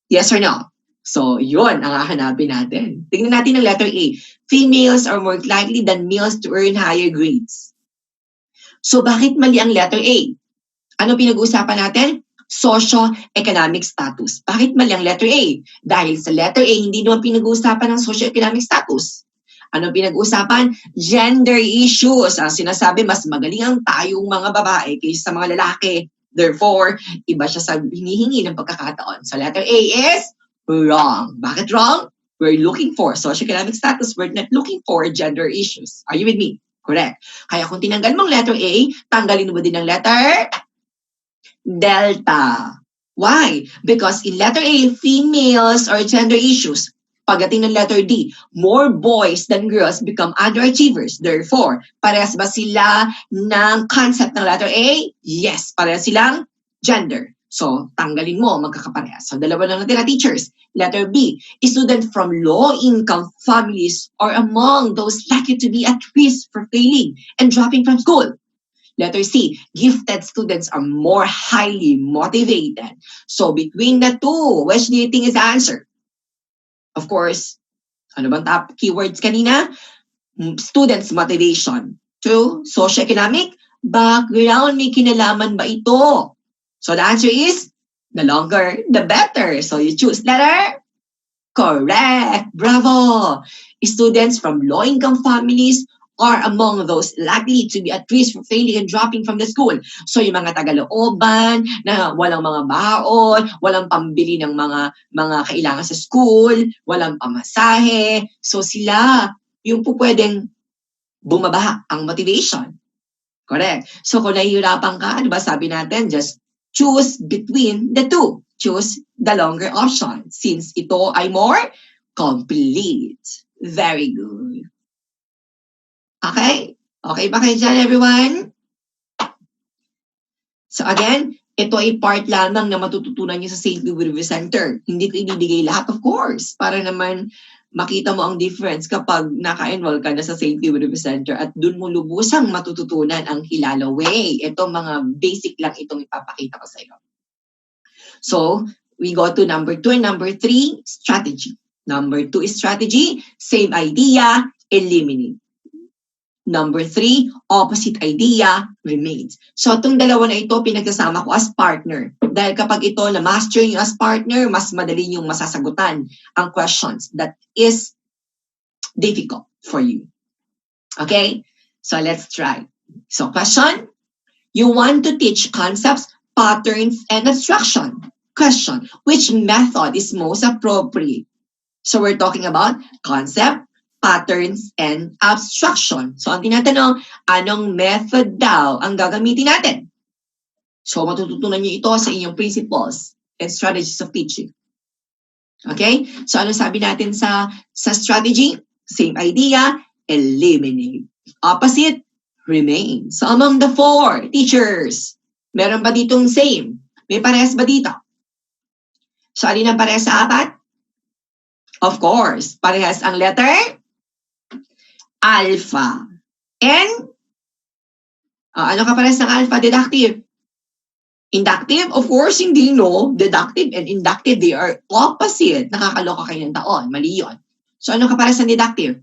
Yes or no? So yun ang hahanapin natin. Tingnan natin ang letter A. Females are more likely than males to earn higher grades. So bakit mali ang letter A? Ano pinag-uusapan natin? Socio-economic status. Bakit mali ang letter A? Dahil sa letter A, hindi naman pinag-uusapan ng socio-economic status. Ano pinag-uusapan? Gender issues. Ang sinasabi, mas magaling ang tayong mga babae kaysa sa mga lalaki. Therefore, iba siya sa hinihingi ng pagkakataon. So letter A is wrong. Bakit wrong? We're looking for socio-economic status. We're not looking for gender issues. Are you with me? Correct. Kaya kung tinanggal mong letter A, tanggalin mo din ang letter Delta. Why? Because in letter A, females or gender issues. Pagdating ng letter D, more boys than girls become underachievers. Therefore, parehas ba sila ng concept ng letter A? Yes, parehas silang gender. So, tanggalin mo, magkakaparehas. So, dalawa lang natira, teachers. Letter B, students from low-income families are among those likely to be at risk for failing and dropping from school. Letter C, gifted students are more highly motivated. So, between the two, which do you think is the answer? Of course, ano bang top keywords kanina? Students' motivation. True. Socioeconomic background, may kinalaman ba ito? So the answer is, the longer, the better. So you choose letter? Correct. Bravo. Students from low-income families are among those likely to be at risk for failing and dropping from the school. So yung mga tagalooban na walang mga baon, walang pambili ng mga kailangan sa school, walang pamasahe. So sila yung po pwedeng bumaba ang motivation. Correct. So kung nahihirapan ka, diba sabi natin, just choose between the two. Choose the longer option since ito ay more complete. Very good. Okay? Okay ba kayo dyan, everyone? So again, ito ay part lamang na matututunan niyo sa St. Louis Review Center. Hindi ko ibibigay lahat, of course, para naman makita mo ang difference kapag naka-enroll ka na sa St. Louis Review Center at dun mo lubusang matututunan ang Kilala Way. Ito mga basic lang itong ipapakita ko sa iyo. So, we go to number 2 and number 3, strategy. Number 2 is strategy, same idea, eliminate. Number 3, opposite idea remains. So, itong dalawa na ito, pinagsasama ko as partner. Dahil kapag ito na-master nyo as partner, mas madali yung masasagutan ang questions that is difficult for you. Okay? So, let's try. So, question, you want to teach concepts, patterns, and abstraction. Question, which method is most appropriate? So, we're talking about concept, patterns, and abstraction. So, ang tinatanong, anong method daw ang gagamitin natin? So, matututunan niyo ito sa inyong principles and strategies of teaching. Okay? So, ano sabi natin sa strategy? Same idea, eliminate. Opposite, remain. So, among the 4 teachers, meron ba ditong same? May parehas ba dito? So, alin ang parehas sa 4? Of course, parehas ang letter alpha. And, ano ka parehas ng alpha? Deductive. Inductive? Of course, hindi, no? Deductive and inductive, they are opposite. Nakakaloka kayo ng taon. Mali yun. So, ano ka parehas ng deductive?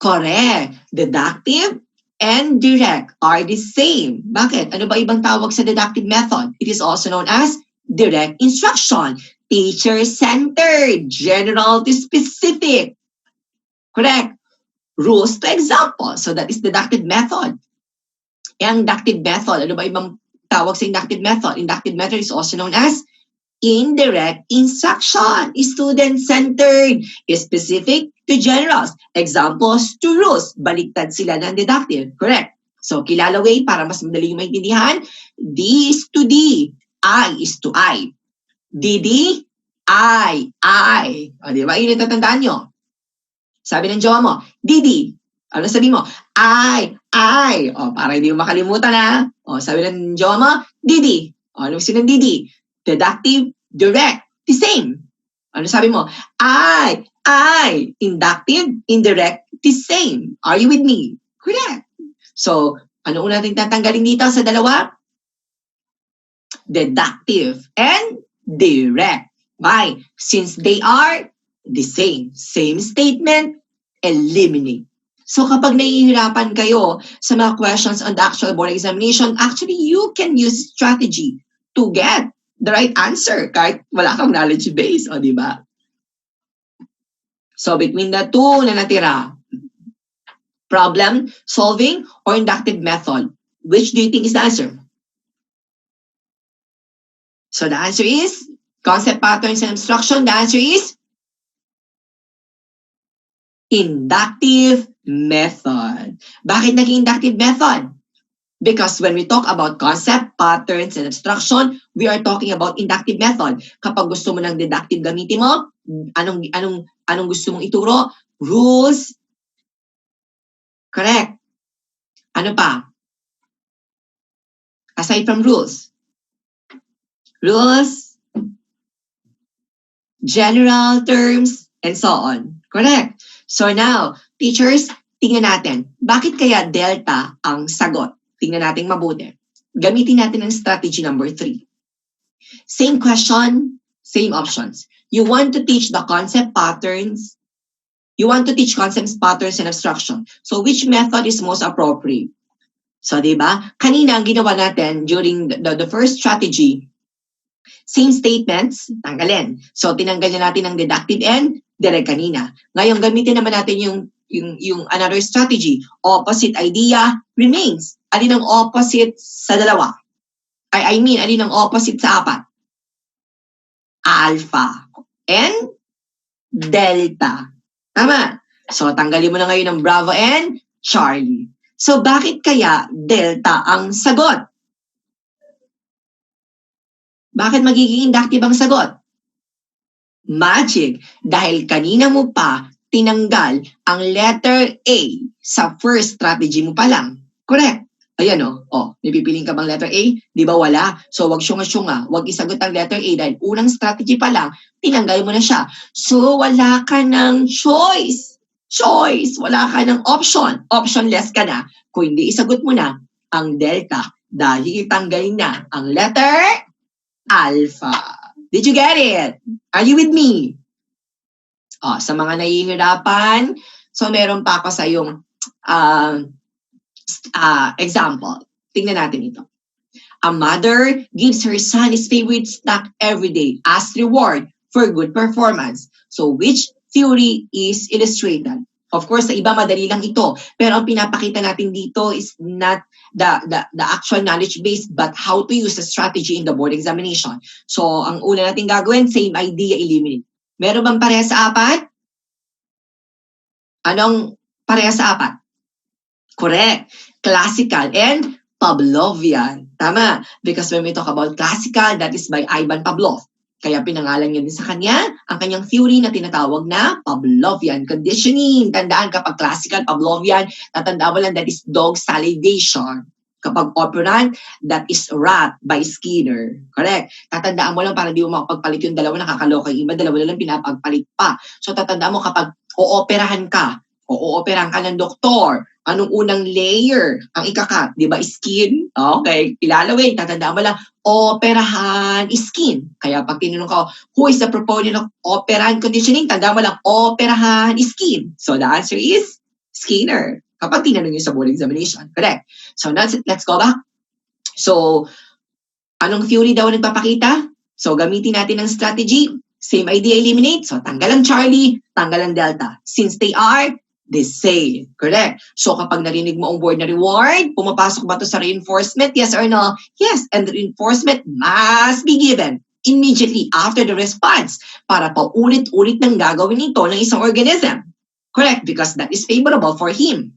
Correct. Deductive and direct are the same. Bakit? Ano ba ibang tawag sa deductive method? It is also known as direct instruction. Teacher-centered. General to specific. Correct. Rules to example. So that is deductive method. Ang inductive method, ano ba ibang tawag sa inductive method? Inductive method is also known as indirect instruction. Student-centered. Specific to generals. Examples to rules. Baliktad sila ng deductive. Correct. So, Kilala Way, para mas madali yung maintindihan, D is to D. I is to I. DD, I. O, di ba? Yun yung tatandaan nyo. Sabi ng jowa mo, Didi. Ano sabi mo? I. O, para hindi mo makalimutan ha. O, sabi ng jowa mo, Didi. O, ano gusto ng Didi? Deductive, direct, the same. Ano sabi mo? I. Inductive, indirect, the same. Are you with me? Correct. So, ano una natin tatanggalin dito sa dalawa? Deductive and direct. Why? Since they are the same. Same statement, eliminate. So kapag nahihirapan kayo sa mga questions on the actual board examination, actually you can use strategy to get the right answer kahit wala kang knowledge base, o di ba? So between the two na natira, problem solving or inductive method, which do you think is the answer? So the answer is concept, patterns, and abstraction. The answer is inductive method. Bakit naging inductive method? Because when we talk about concept, patterns, and abstraction, we are talking about inductive method. Kapag gusto mo ng deductive gamitin mo, anong gusto mong ituro? Rules. Correct. Ano pa? Aside from rules. Rules, general terms, and so on. Correct. So now, teachers, tingnan natin. Bakit kaya delta ang sagot? Tingnan natin mabuti. Gamitin natin ang strategy number 3. Same question, same options. You want to teach the concept patterns. You want to teach concepts, patterns, and abstraction. So which method is most appropriate? So, diba? Kanina ang ginawa natin during the first strategy, same statements, tanggalin. So, tinanggal na natin ang deductive and direct kanina. Ngayon, gamitin naman natin yung another strategy. Opposite idea remains. Alin ang opposite sa dalawa? I mean, alin ang opposite sa apat? Alpha and delta. Tama. So, tanggalin mo na ngayon ang Bravo and Charlie. So, bakit kaya delta ang sagot? Bakit magiging inductive ang sagot? Magic. Dahil kanina mo pa tinanggal ang letter A sa first strategy mo pa lang. Correct. Ayan o. Oh, may pipiling ka bang letter A? Di ba wala? So, wag syunga-syunga. Wag isagot ang letter A dahil unang strategy pa lang, tinanggal mo na siya. So, wala ka ng choice. Wala ka ng option. Optionless ka na. Kung hindi isagot mo na ang delta dahil itanggalin na ang letter alpha. Did you get it? Are you with me? Oh, sa mga nahihirapan, so meron pa ako sa yung example. Tingnan natin ito. A mother gives her son his favorite snack every day as reward for good performance. So which theory is illustrated? Of course, sa iba madali lang ito. Pero ang pinapakita natin dito is not the actual knowledge base but how to use the strategy in the board examination. So, ang una natin gagawin, same idea, eliminate. Meron bang pareha sa apat? Anong pareha sa apat? Correct. Classical and Pavlovian. Tama. Because when we talk about classical, that is by Ivan Pavlov. Kaya pinangalan niya din sa kanya ang kanyang theory na tinatawag na Pavlovian conditioning. Tandaan kapag classical Pavlovian, tatandaan mo lang that is dog salivation. Kapag operant, that is rat by Skinner. Correct. Tatandaan mo lang para di mo makapagpalit yung dalawa, nakakaloka. Yung iba, dalawa lang pinapagpalit pa. So tatandaan mo kapag ooperahan ka ng doktor, anong unang layer ang ikakat? Di ba? Skin. Okay. Ilalawin. Tatandaan mo lang, operahan skin. Kaya pag tinanong ka, who is the proponent of operant conditioning? Tandaan mo lang, operahan skin. So the answer is Skinner. Kapag tinanong nyo sa board examination. Correct. So let's go back. So, anong theory daw nagpapakita? So, gamitin natin ang strategy. Same idea, eliminate. So, tanggal ang Charlie, tanggal ang Delta. Since they are the same. Correct. So, kapag narinig mo ang word na reward, pumapasok ba ito sa reinforcement? Yes or no? Yes. And the reinforcement must be given immediately after the response para paulit-ulit nang gagawin ito ng isang organism. Correct. Because that is favorable for him.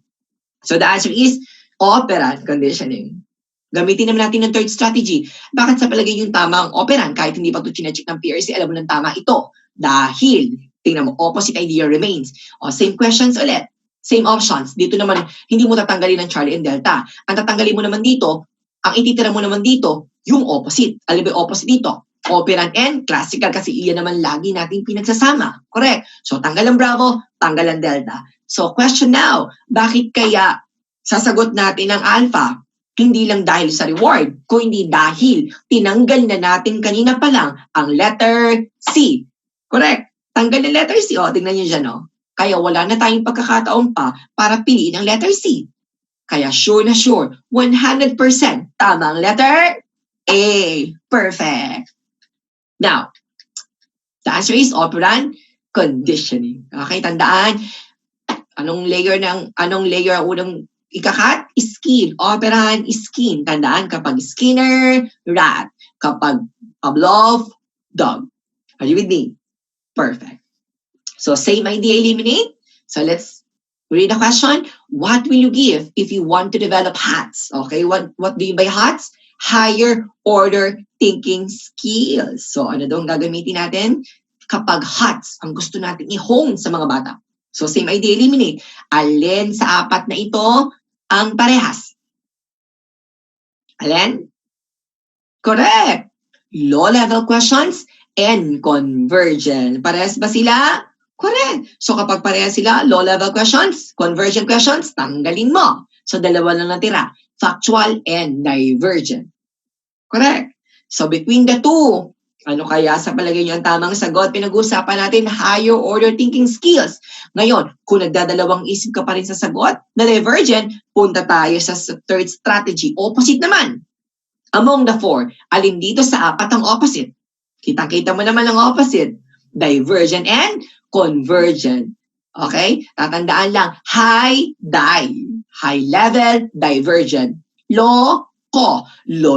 So, the answer is operant conditioning. Gamitin naman natin ng third strategy. Bakit sa palagay yung tama ang operant kahit hindi pa ito chinecheck ng PRC, alam mo ng tama ito? Dahil, Tingnan mo, opposite idea remains. O, same questions ulit. Same options. Dito naman, hindi mo tatanggalin ng Charlie and Delta. Ang tatanggalin mo naman dito, ang ititira mo naman dito, yung opposite. Alam mo yung opposite dito? Operand and classical kasi iyan naman lagi natin pinagsasama. Correct. So, tanggal ang Bravo, tanggal ang Delta. So, question now, bakit kaya sasagot natin ang Alpha? Hindi lang dahil sa reward, kundi dahil tinanggal na natin kanina pa lang ang letter C. Correct. Tanggal ang letter C. O, tingnan nyo dyan, no? Kaya wala na tayong pagkakataon pa para piliin ang letter C. Kaya sure na sure, 100% tama ang letter A. Perfect. Now, the answer is operand conditioning. Okay, tandaan, anong layer ang unang ikakat? Skin. Operand, skin. Tandaan, kapag Skinner, rat. Kapag Pavlov, dog. Are you with me? Perfect. So, same idea, eliminate. So, let's read the question. What will you give if you want to develop HATS? Okay, what do you mean by HATS? Higher order thinking skills. So, ano daw ang gagamitin natin? Kapag HATS, ang gusto natin i-hone sa mga bata. So, same idea, eliminate. Alin sa apat na ito ang parehas? Alin? Correct. Low-level questions and convergent. Parehas ba sila? Correct. So kapag parehas sila, low-level questions, convergent questions, tanggalin mo. So dalawa lang natira, factual and divergent. Correct. So between the two, ano kaya sa palagay niyo ang tamang sagot? Pinag-uusapan natin higher order thinking skills. Ngayon, kung nagdadalawang isip ka pa rin sa sagot na divergent, punta tayo sa third strategy. Opposite naman. Among the four, alin dito sa apat ang opposite? Kita-kita mo naman ang opposite. Divergent and convergent. Okay? Tatandaan lang, high level, divergent. Low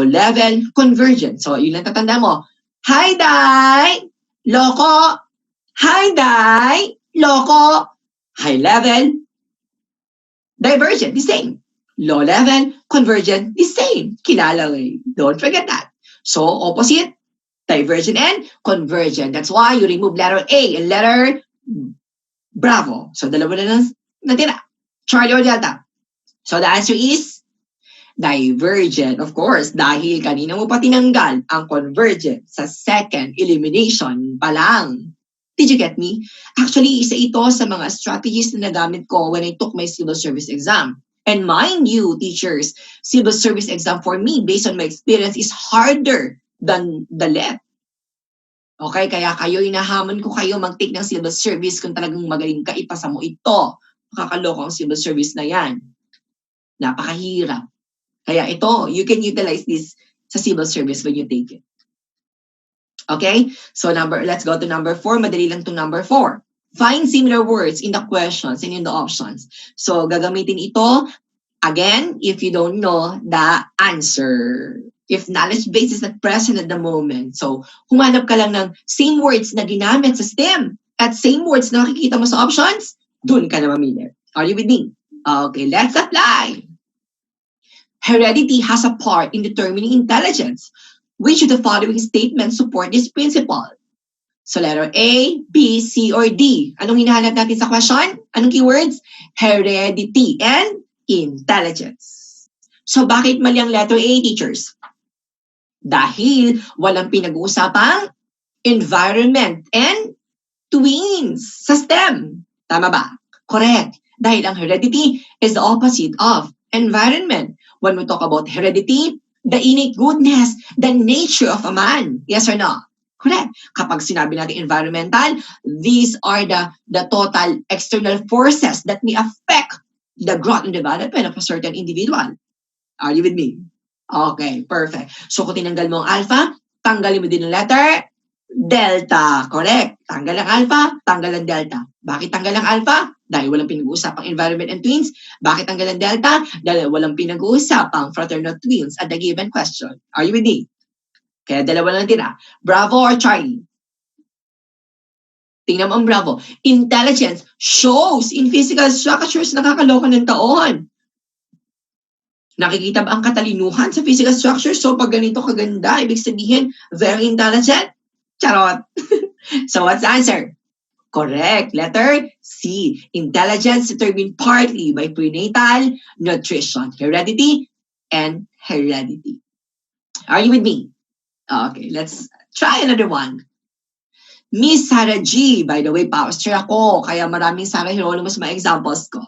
level, convergent. So, yun lang tatandaan mo. High die, loko. High die, loko. High level, divergent, the same. Low level, convergent, the same. Kilala mo. Don't forget that. So, opposite, divergent and convergent. That's why you remove letter A and letter Bravo. So, dalawa na lang natira. Charlie or Delta. So, the answer is divergent. Of course, dahil kanina mo pa tinanggal ang convergent sa second elimination pa lang. Did you get me? Actually, isa ito sa mga strategies na nagamit ko when I took my civil service exam. And mind you, teachers, civil service exam for me, based on my experience, is harder than the LET. Okay, kaya kayo, inahamon ko kayo mag-take ng civil service kung talagang magaling ka, ipasa mo ito. Makakaloko ang civil service na yan. Napakahirap. Kaya ito, you can utilize this sa civil service when you take it. Okay, so let's go to number 4. Madali lang to number 4. Find similar words in the questions and in the options. So, gagamitin ito, again, if you don't know the answer. If knowledge base is not present at the moment. So, humanap ka lang ng same words na ginamit sa STEM at same words na nakikita mo sa options, dun ka na mamili. Are you with me? Okay, let's apply. Heredity has a part in determining intelligence. Which of the following statements support this principle? So, letter A, B, C, or D. Anong hinahanap natin sa question? Anong keywords? Heredity and intelligence. So, bakit mali ang letter A, teachers? Dahil walang pinag-uusapang environment and twins sa STEM. Tama ba? Correct. Dahil ang heredity is the opposite of environment. When we talk about heredity, the innate goodness, the nature of a man. Yes or no? Correct. Kapag sinabi natin environmental, these are the total external forces that may affect the growth and development of a certain individual. Are you with me? Okay, perfect. So kung tinanggal mo ang alpha, tanggalin mo din ang letter delta. Correct. Tanggal ang alpha, tanggal ang delta. Bakit tanggal ang alpha? Dahil walang pinag-uusapang environment and twins. Bakit tanggal ang delta? Dahil walang pinag-uusapang fraternal twins at the given question. Are you with me? Kaya dalawa lang tira. Bravo or Charlie? Tingnan mo ang Bravo. Intelligence shows in physical structures. Nakakaloka ng taon. Nakikita ba ang katalinuhan sa physical structure? So, pag ganito kaganda, ibig sabihin, very intelligent? Charot. So, what's the answer? Correct. Letter C. Intelligence determined partly by prenatal nutrition, heredity, and heredity. Are you with me? Okay, let's try another one. Miss Sarah G. By the way, pastor ako, kaya maraming Sarah Hieronymus mga examples ko.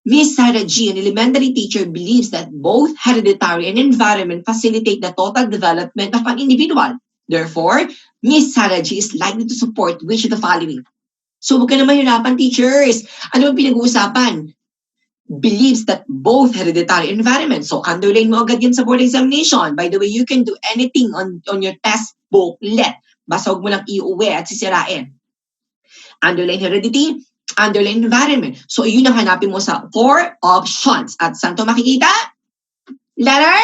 Miss Sarah G., an elementary teacher, believes that both hereditary and environment facilitate the total development of an individual. Therefore, Miss Sarah G. is likely to support which of the following. So, huwag ka naman hirapan, teachers. Ano ang pinag-uusapan? Believes that both hereditary and environment. So, underline mo agad yan sa board examination. By the way, you can do anything on your test booklet. Basta huwag mo lang iuwi at sisirain. Underline heredity, underline environment. So, yun ang hanapin mo sa 4 options. At saan to makikita? Letter?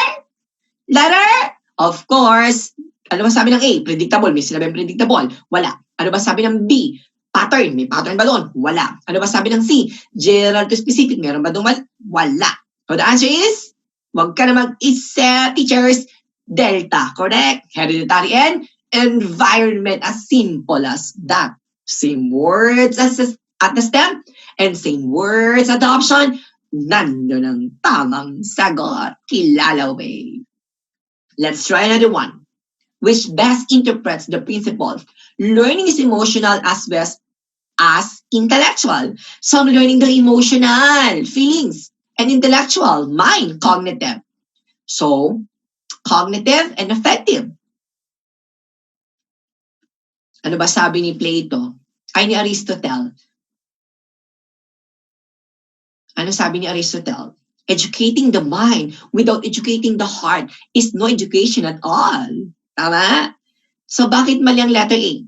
Of course. Ano ba sabi ng A? Predictable. May sinabing predictable. Wala. Ano ba sabi ng B? Pattern. May pattern ba doon? Wala. Ano ba sabi ng C? General to specific. Meron ba doon? Wala. So, the answer is, wag ka na mag-isip, teachers. Delta. Correct? Hereditary and environment. As simple as that. Same words as at the stem and same words at the option. Nandun ang tamang sagot. Kilala way. Let's try another one. Which best interprets the principle? Learning is emotional as well as intellectual. Some learning the emotional, feelings, and intellectual, mind, cognitive. So, cognitive and affective. Ano ba sabi ni Plato? Ay, ni Aristotle. Ano sabi ni Aristotle? Educating the mind without educating the heart is no education at all. Tama? So, bakit mali ang letter A?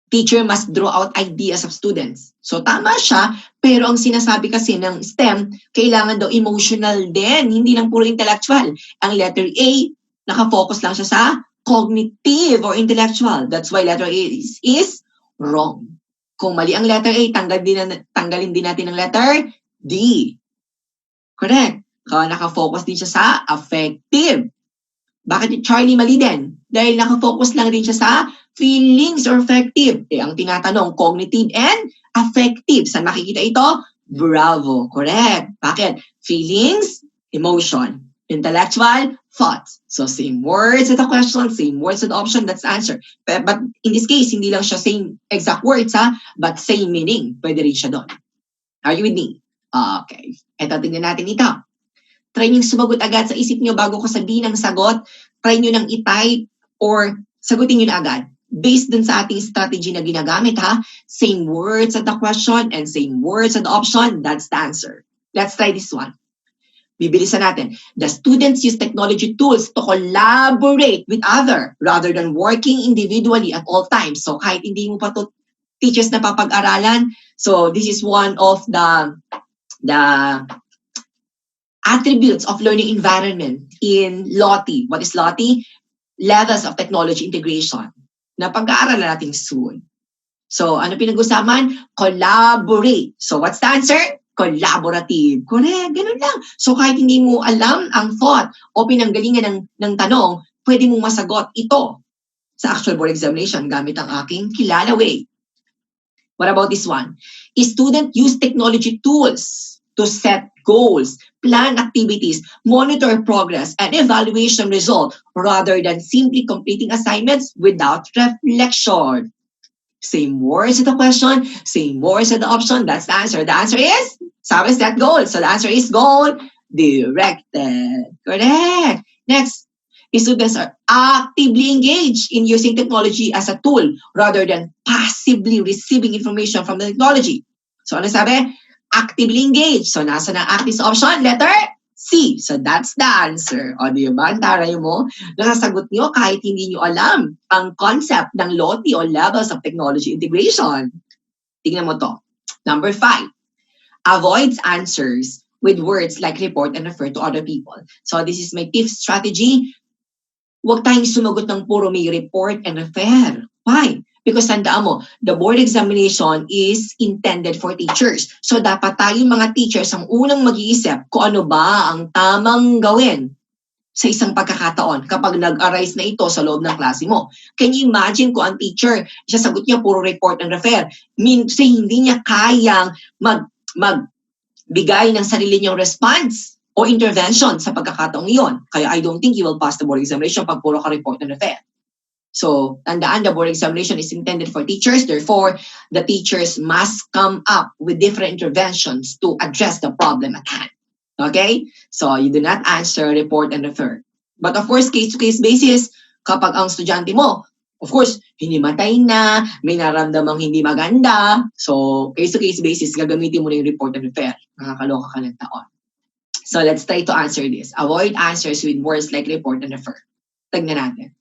Teacher must draw out ideas of students. So, tama siya, pero ang sinasabi kasi ng STEM, kailangan daw emotional din, hindi lang puro intellectual. Ang letter A, nakafocus lang siya sa cognitive or intellectual. That's why letter A is wrong. Kung mali ang letter A, tanggalin din natin ang letter D. Correct. Nakafocus din siya sa affective. Bakit Charlie mali din? Dahil nakafocus lang din siya sa feelings or affective. Ang tinatanong, cognitive and affective. Saan makikita ito? Bravo. Correct. Bakit? Feelings, emotion. Intellectual, thoughts. So same words at the question, same words at the option, that's the answer. But in this case, hindi lang siya same exact words, but same meaning. Pwede rin siya doon. Are you with me? Okay. Ito, tingnan natin ito. Try nyo sumagot agad sa isip nyo bago ko sabihin ang sagot. Try nyo nang i-type or sagutin nyo na agad. Based dun sa ating strategy na ginagamit, same words at the question and same words at the option, that's the answer. Let's try this one. Bibilisan natin. The students use technology tools to collaborate with other rather than working individually at all times. So kahit hindi mo pa to teachers na papag-aralan, so this is one of the attributes of learning environment in LOTI. What is LOTI? Levels of technology integration. Na pag-aaralan natin soon. So, ano pinag-usapan? Collaborate. So, what's the answer? Collaborative. Correct. Ganun lang. So, kahit hindi mo alam ang thought o pinanggalingan ng tanong, pwede mong masagot ito sa actual board examination gamit ang aking kilala way. What about this one? A student use technology tools to set goals, plan activities, monitor progress, and evaluation result rather than simply completing assignments without reflection. Same words at the question, same words at the option. That's the answer. The answer is, sabi set goal. So the answer is goal directed. Correct. Next, students are actively engaged in using technology as a tool rather than passively receiving information from the technology. So ano sabi? Actively engaged. So nasa na active option? Letter C. So that's the answer. O diba? Ang taray mo, nakasagot nyo kahit hindi nyo alam ang concept ng LOTI o Levels of Technology Integration. Tingnan mo to. Number 5. Avoids answers with words like report and refer to other people. So this is my fifth strategy. Huwag tayong sumagot ng puro may report and refer. Why? Because tandaan mo, the board examination is intended for teachers. So dapat tayong mga teachers ang unang mag-iisip kung ano ba ang tamang gawin. sa isang pagkakataon kapag nag-arise na ito sa loob ng klase mo. Can you imagine kung ang teacher, sasagot niya puro report and refer? Minsan hindi niya kayang magbigay ng sarili niyang response o intervention sa pagkakataong iyon. Kaya I don't think you will pass the board examination pag puro ka report and refer. So, tandaan, the board examination is intended for teachers. Therefore, the teachers must come up with different interventions to address the problem at hand. Okay? So, you do not answer, report, and refer. But of course, case-to-case basis, kapag ang estudyante mo, of course, hinimatay na, may naramdamang hindi maganda. So, case-to-case basis, gagamitin mo na yung report and refer. Nakakaloka ka ng taon. So, let's try to answer this. Avoid answers with words like report and refer. Tignan natin.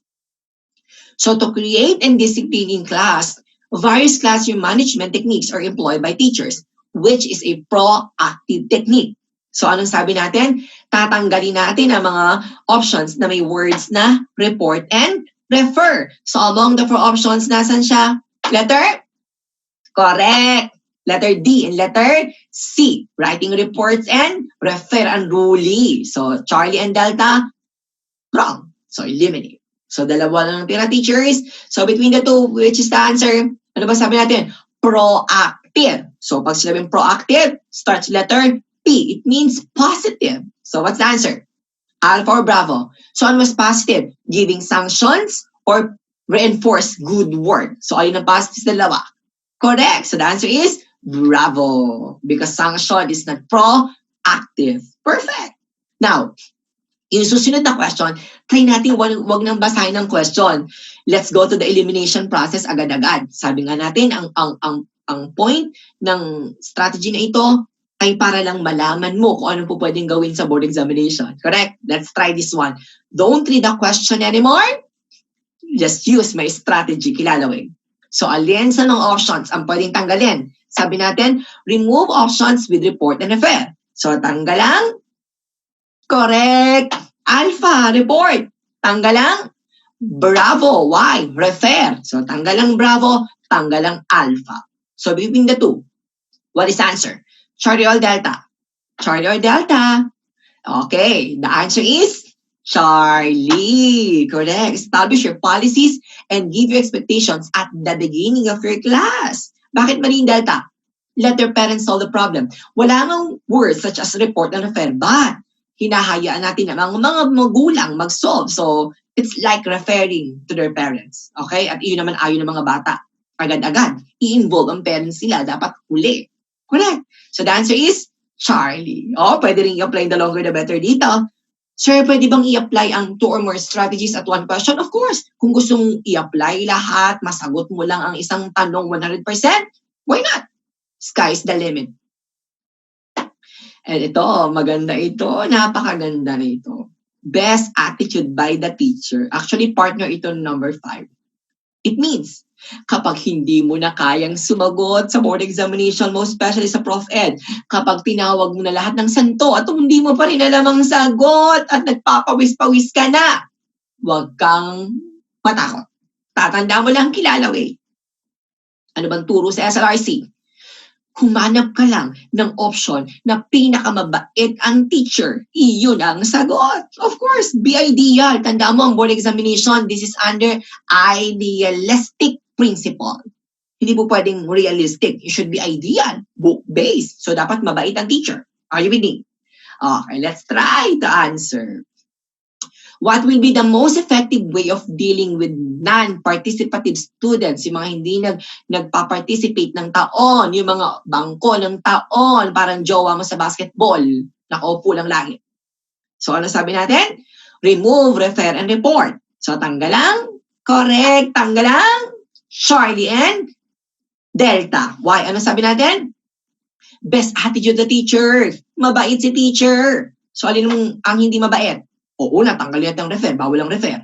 So, to create and discipline in class, various classroom management techniques are employed by teachers, which is a proactive technique. So, anong sabi natin? Tatanggalin natin ang mga options na may words na report and refer. So, among the four options, nasan siya? Letter? Correct. Letter D and letter C. Writing reports and refer unruly. So, Charlie and Delta, wrong. So, eliminate. So, dalawa lang tira, teachers. So, between the two, which is the answer? Ano ba sabi natin? Proactive. So, pag sinabing proactive, starts letter P. It means positive. So, what's the answer? Alpha or Bravo? So, ano mas positive? Giving sanctions or reinforce good work? So, ayun ang positive sa dalawa. Correct. So, the answer is Bravo. Because sanction is not proactive. Perfect. Now, yung susunod na question, try natin wag nang basahin ng question. Let's go to the elimination process agad-agad. Sabi nga natin, ang point ng strategy na ito ay para lang malaman mo kung ano po pwedeng gawin sa board examination. Correct? Let's try this one. Don't read the question anymore. Just use my strategy. Kilalawin. So, alin sa ng options ang pwedeng tanggalin? Sabi natin, remove options with report and refer. So, tanggalang correct. Alpha, report. Tanggalang Bravo. Why? Refer. So, tanggalang Bravo, tanggalang Alpha. So, between the two, what is the answer? Charlie or Delta? Charlie or Delta? Okay, the answer is Charlie. Correct. Establish your policies and give your expectations at the beginning of your class. Bakit mali yung Delta? Let your parents solve the problem. Wala nang words such as report and refer, but hinahayaan natin ang mga magulang mag-solve. So, it's like referring to their parents. Okay? At iyon naman ayon ng mga bata. Agad-agad, i-involve ang parents nila. Dapat huli. Correct. So, the answer is Charlie. Oh, pwede rin i-apply the longer the better dito. Sir, pwede bang i-apply ang 2 or more strategies at one question? Of course. Kung gusto mong i-apply lahat, masagot mo lang ang isang tanong 100%, why not? Sky's the limit. And ito, maganda ito. Napakaganda na ito. Best attitude by the teacher. Actually, partner ito number 5. It means, kapag hindi mo na kayang sumagot sa board examination mo, especially sa Prof. Ed, kapag tinawag mo na lahat ng santo at hindi mo pa rin alam ang sagot at nagpapawis-pawis ka na, huwag kang matakot. Tatanda mo lang kilalawin. Ano bang turo sa SLRC? Humanap ka lang ng option na pinakamabait ang teacher. Iyon ang sagot. Of course, be ideal. Tandaan mo ang board examination, this is under idealistic principle. Hindi po pwedeng realistic. It should be ideal, book-based. So, dapat mabait ang teacher. Are you with me? Okay, let's try to answer. What will be the most effective way of dealing with non-participative students? Yung mga hindi nagpa-participate ng taon, yung mga bangko ng taon, parang jowa mo sa basketball, nakaupo lang lagi. So, ano sabi natin? Remove, refer, and report. So, tanggalang, correct, tanggalang, Charlie and Delta. Why? Ano sabi natin? Best attitude the teacher. Mabait si teacher. So, alin mong ang hindi mabait? O una, tanggal yan ang refer, bawal ang refer.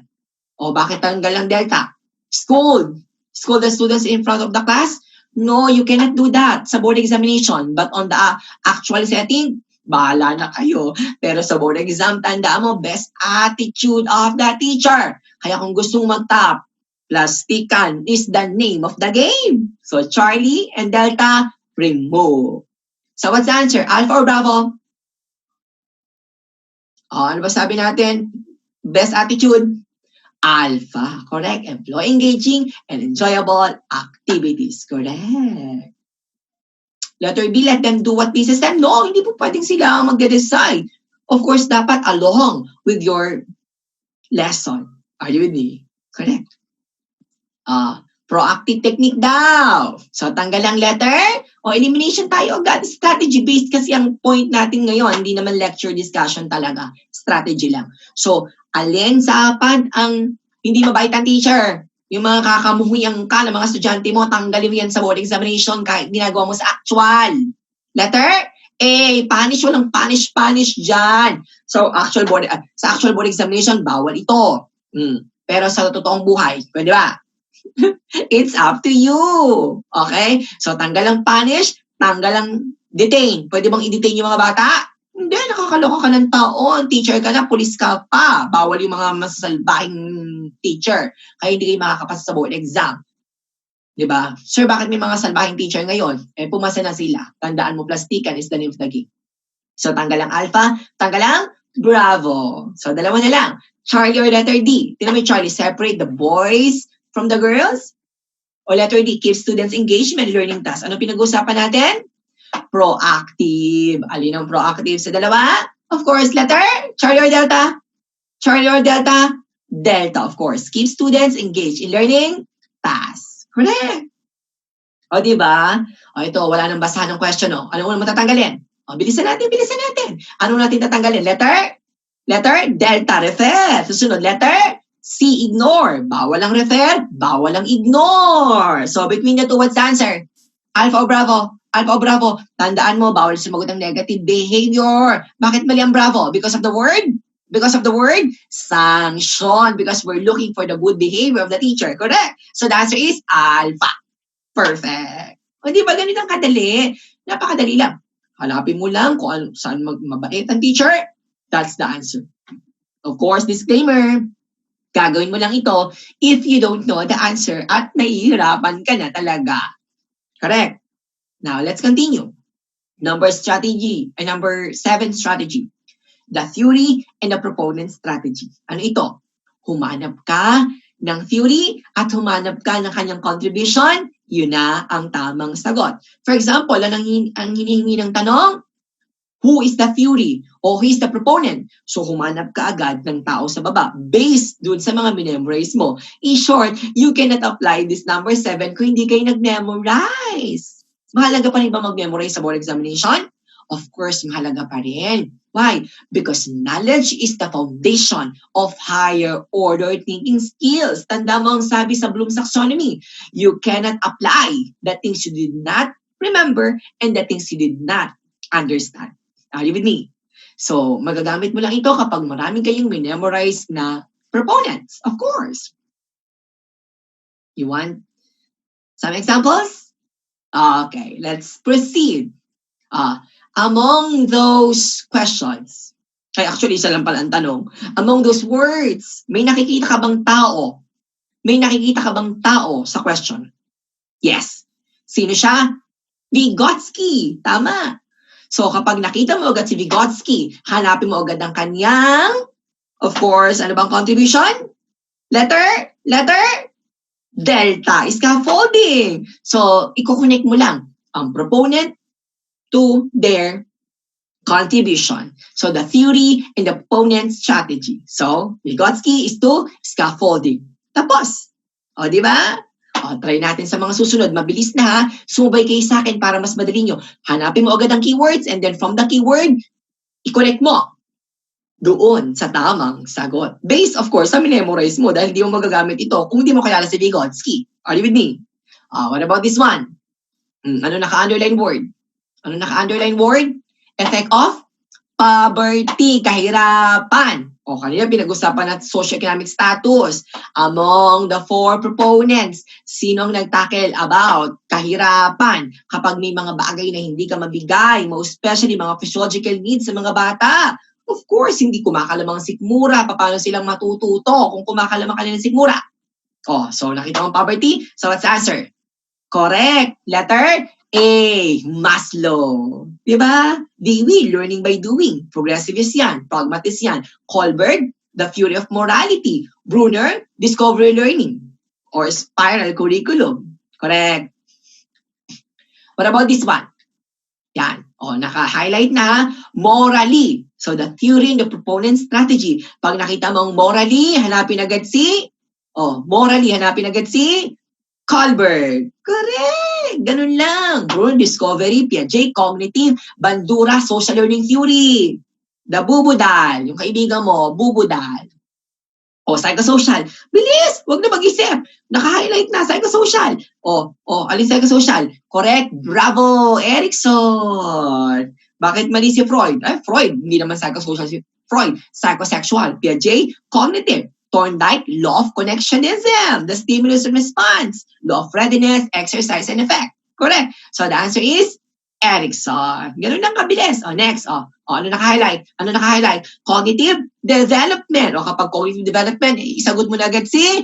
O bakit tanggal ang Delta? Scold the students in front of the class? No, you cannot do that sa board examination. But on the actual setting, bahala na kayo. Pero sa board exam, tandaan mo, best attitude of the teacher. Kaya kung gustong mag-top, plastikan is the name of the game. So Charlie and Delta, remove. So what's the answer? Alpha or Bravo? Ano ba sabi natin? Best attitude, alpha. Correct. Employ engaging and enjoyable activities. Correct. Letter B, let them do what pleases them. No, hindi po pwedeng sila magde-decide. Of course, dapat along with your lesson. Are you with me? Correct. Proactive technique daw. So, tanggal ang letter o elimination tayo agad. Strategy-based kasi ang point natin ngayon. Hindi naman lecture discussion talaga. Strategy lang. So, alin sa apat ang hindi mabait ang teacher? Yung mga kakamuhuyang ka ng mga estudyante mo, tanggalin mo yan sa board examination kahit ginagawa mo sa actual. Letter A, punish, walang punish dyan. So, sa actual board examination, bawal ito. Pero sa totoong buhay, pwede ba? It's up to you. Okay? So, tanggal ang punish, tanggal ang detain. Pwede bang i-detain yung mga bata? Hindi, nakakaloka ka ng taon. Teacher ka na, pulis ka pa. Bawal yung mga masasalbahing teacher. Kaya hindi kayo makakapasa sa board exam. Diba? Sir, bakit may mga salbahing teacher ngayon? Pumasa na sila. Tandaan mo, plastikan is the name of the game. So, tanggal ang alpha, tanggal ang bravo. So, dalawa na lang. Charlie or letter D? Tingnan mo, Charlie, separate the boys from the girls? O letter D, keep students engaged in learning tasks. Ano pinag-uusapan natin? Proactive. Alin ang proactive sa dalawa? Of course, letter? Charlie or Delta? Charlie or Delta? Delta, of course. Keep students engaged in learning tasks. Correct. O, diba? O, ito, wala nang basahan ng question, o. Ano mo matatanggalin? O, bilisan natin. Ano natin tatanggalin? Letter? Delta, refer. Susunod, letter? C, ignore. Bawal ang refer, bawal ang ignore. So, between the two, what's the answer? Alpha o Bravo? Alpha o Bravo? Tandaan mo, bawal sumagot ng negative behavior. Bakit mali ang Bravo? Because of the word? Sanction. Because we're looking for the good behavior of the teacher. Correct? So, the answer is Alpha. Perfect. O, di ba ganito ang kadali? Napakadali lang. Hanapin mo lang kung saan mabait ang teacher. That's the answer. Of course, disclaimer. Gagawin mo lang ito if you don't know the answer at nahihirapan ka na talaga. Correct. Now, let's continue. Number 7 strategy. The theory and the proponent strategy. Ano ito? Humanap ka ng theory at humanap ka ng kanyang contribution. Yun na ang tamang sagot. For example, ang hinihingi ng tanong, who is the theory o who is the proponent? So, humanap ka agad ng tao sa baba based dun sa mga memorize mo. In short, you cannot apply this number 7 kung hindi kayo nag-memorize. Mahalaga pa rin ba mag-memorize sa board examination? Of course, mahalaga pa rin. Why? Because knowledge is the foundation of higher order thinking skills. Tanda mo ang sabi sa Bloom's Taxonomy. You cannot apply the things you did not remember and the things you did not understand. Are you with me? So, magagamit mo lang ito kapag maraming kayong memorize na proponents, of course. You want some examples? Okay, let's proceed. Among those questions, actually, isa lang pala ang tanong. Among those words, may nakikita ka bang tao? May nakikita ka bang tao sa question? Yes. Sino siya? Vygotsky. Tama. So, kapag nakita mo agad si Vygotsky, hanapin mo agad ang kanyang, of course, ano bang contribution? Letter? Delta. Scaffolding. So, i-connect mo lang ang proponent to their contribution. So, the theory and the proponent strategy. So, Vygotsky is to scaffolding. Tapos. O, di ba? O, try natin sa mga susunod. Mabilis na ha. Sumabay kayo sa akin para mas madali nyo. Hanapin mo agad ang keywords and then from the keyword, i-connect mo doon sa tamang sagot. Based, of course, sa memorize mo dahil hindi mo magagamit ito kung hindi mo kilala si Vygotsky. Are you with me? What about this one? Ano naka-underline word? Effect of poverty, kahirapan. O kanina pinag-usapan natin socioeconomic status. Among the 4 proponents, sinong nag-tackle about kahirapan kapag may mga bagay na hindi ka mabigay, most especially mga physiological needs sa mga bata? Of course, hindi kumakalamang sikmura. Paano silang matututo kung kumakalamang ka ng sikmura? So nakita mong poverty? So what's the answer? Correct. Letter A, Maslow. Diba? Dewey, learning by doing. Progressivist yan. Pragmatist yan. Kohlberg, the theory of morality. Brunner, discovery learning or spiral curriculum. Correct. What about this one? Yan. O, naka-highlight na, morally. So, the theory and the proponent strategy. Pag nakita mong morally, hanapin agad si, morally, hanapin agad si Kohlberg. Correct! Ganun lang. Brunner, discovery, Piaget, cognitive, Bandura, social learning theory. The bubudal. Yung kaibigan mo, bubudal. O, psychosocial. Bilis! Huwag na mag-isip. Naka-highlight na, psychosocial. Alin psychosocial? Correct. Bravo, Erikson. Bakit mali si Freud? Freud. Hindi naman psychosocial si Freud. Psychosexual. Piaget, cognitive. Thorndike, law of connectionism. The stimulus and response. Law of readiness, exercise, and effect. Correct. So, the answer is Erikson. Ganun lang kabilis. Next. Ano naka-highlight? Cognitive development. Kapag cognitive development, isagot mo na agad si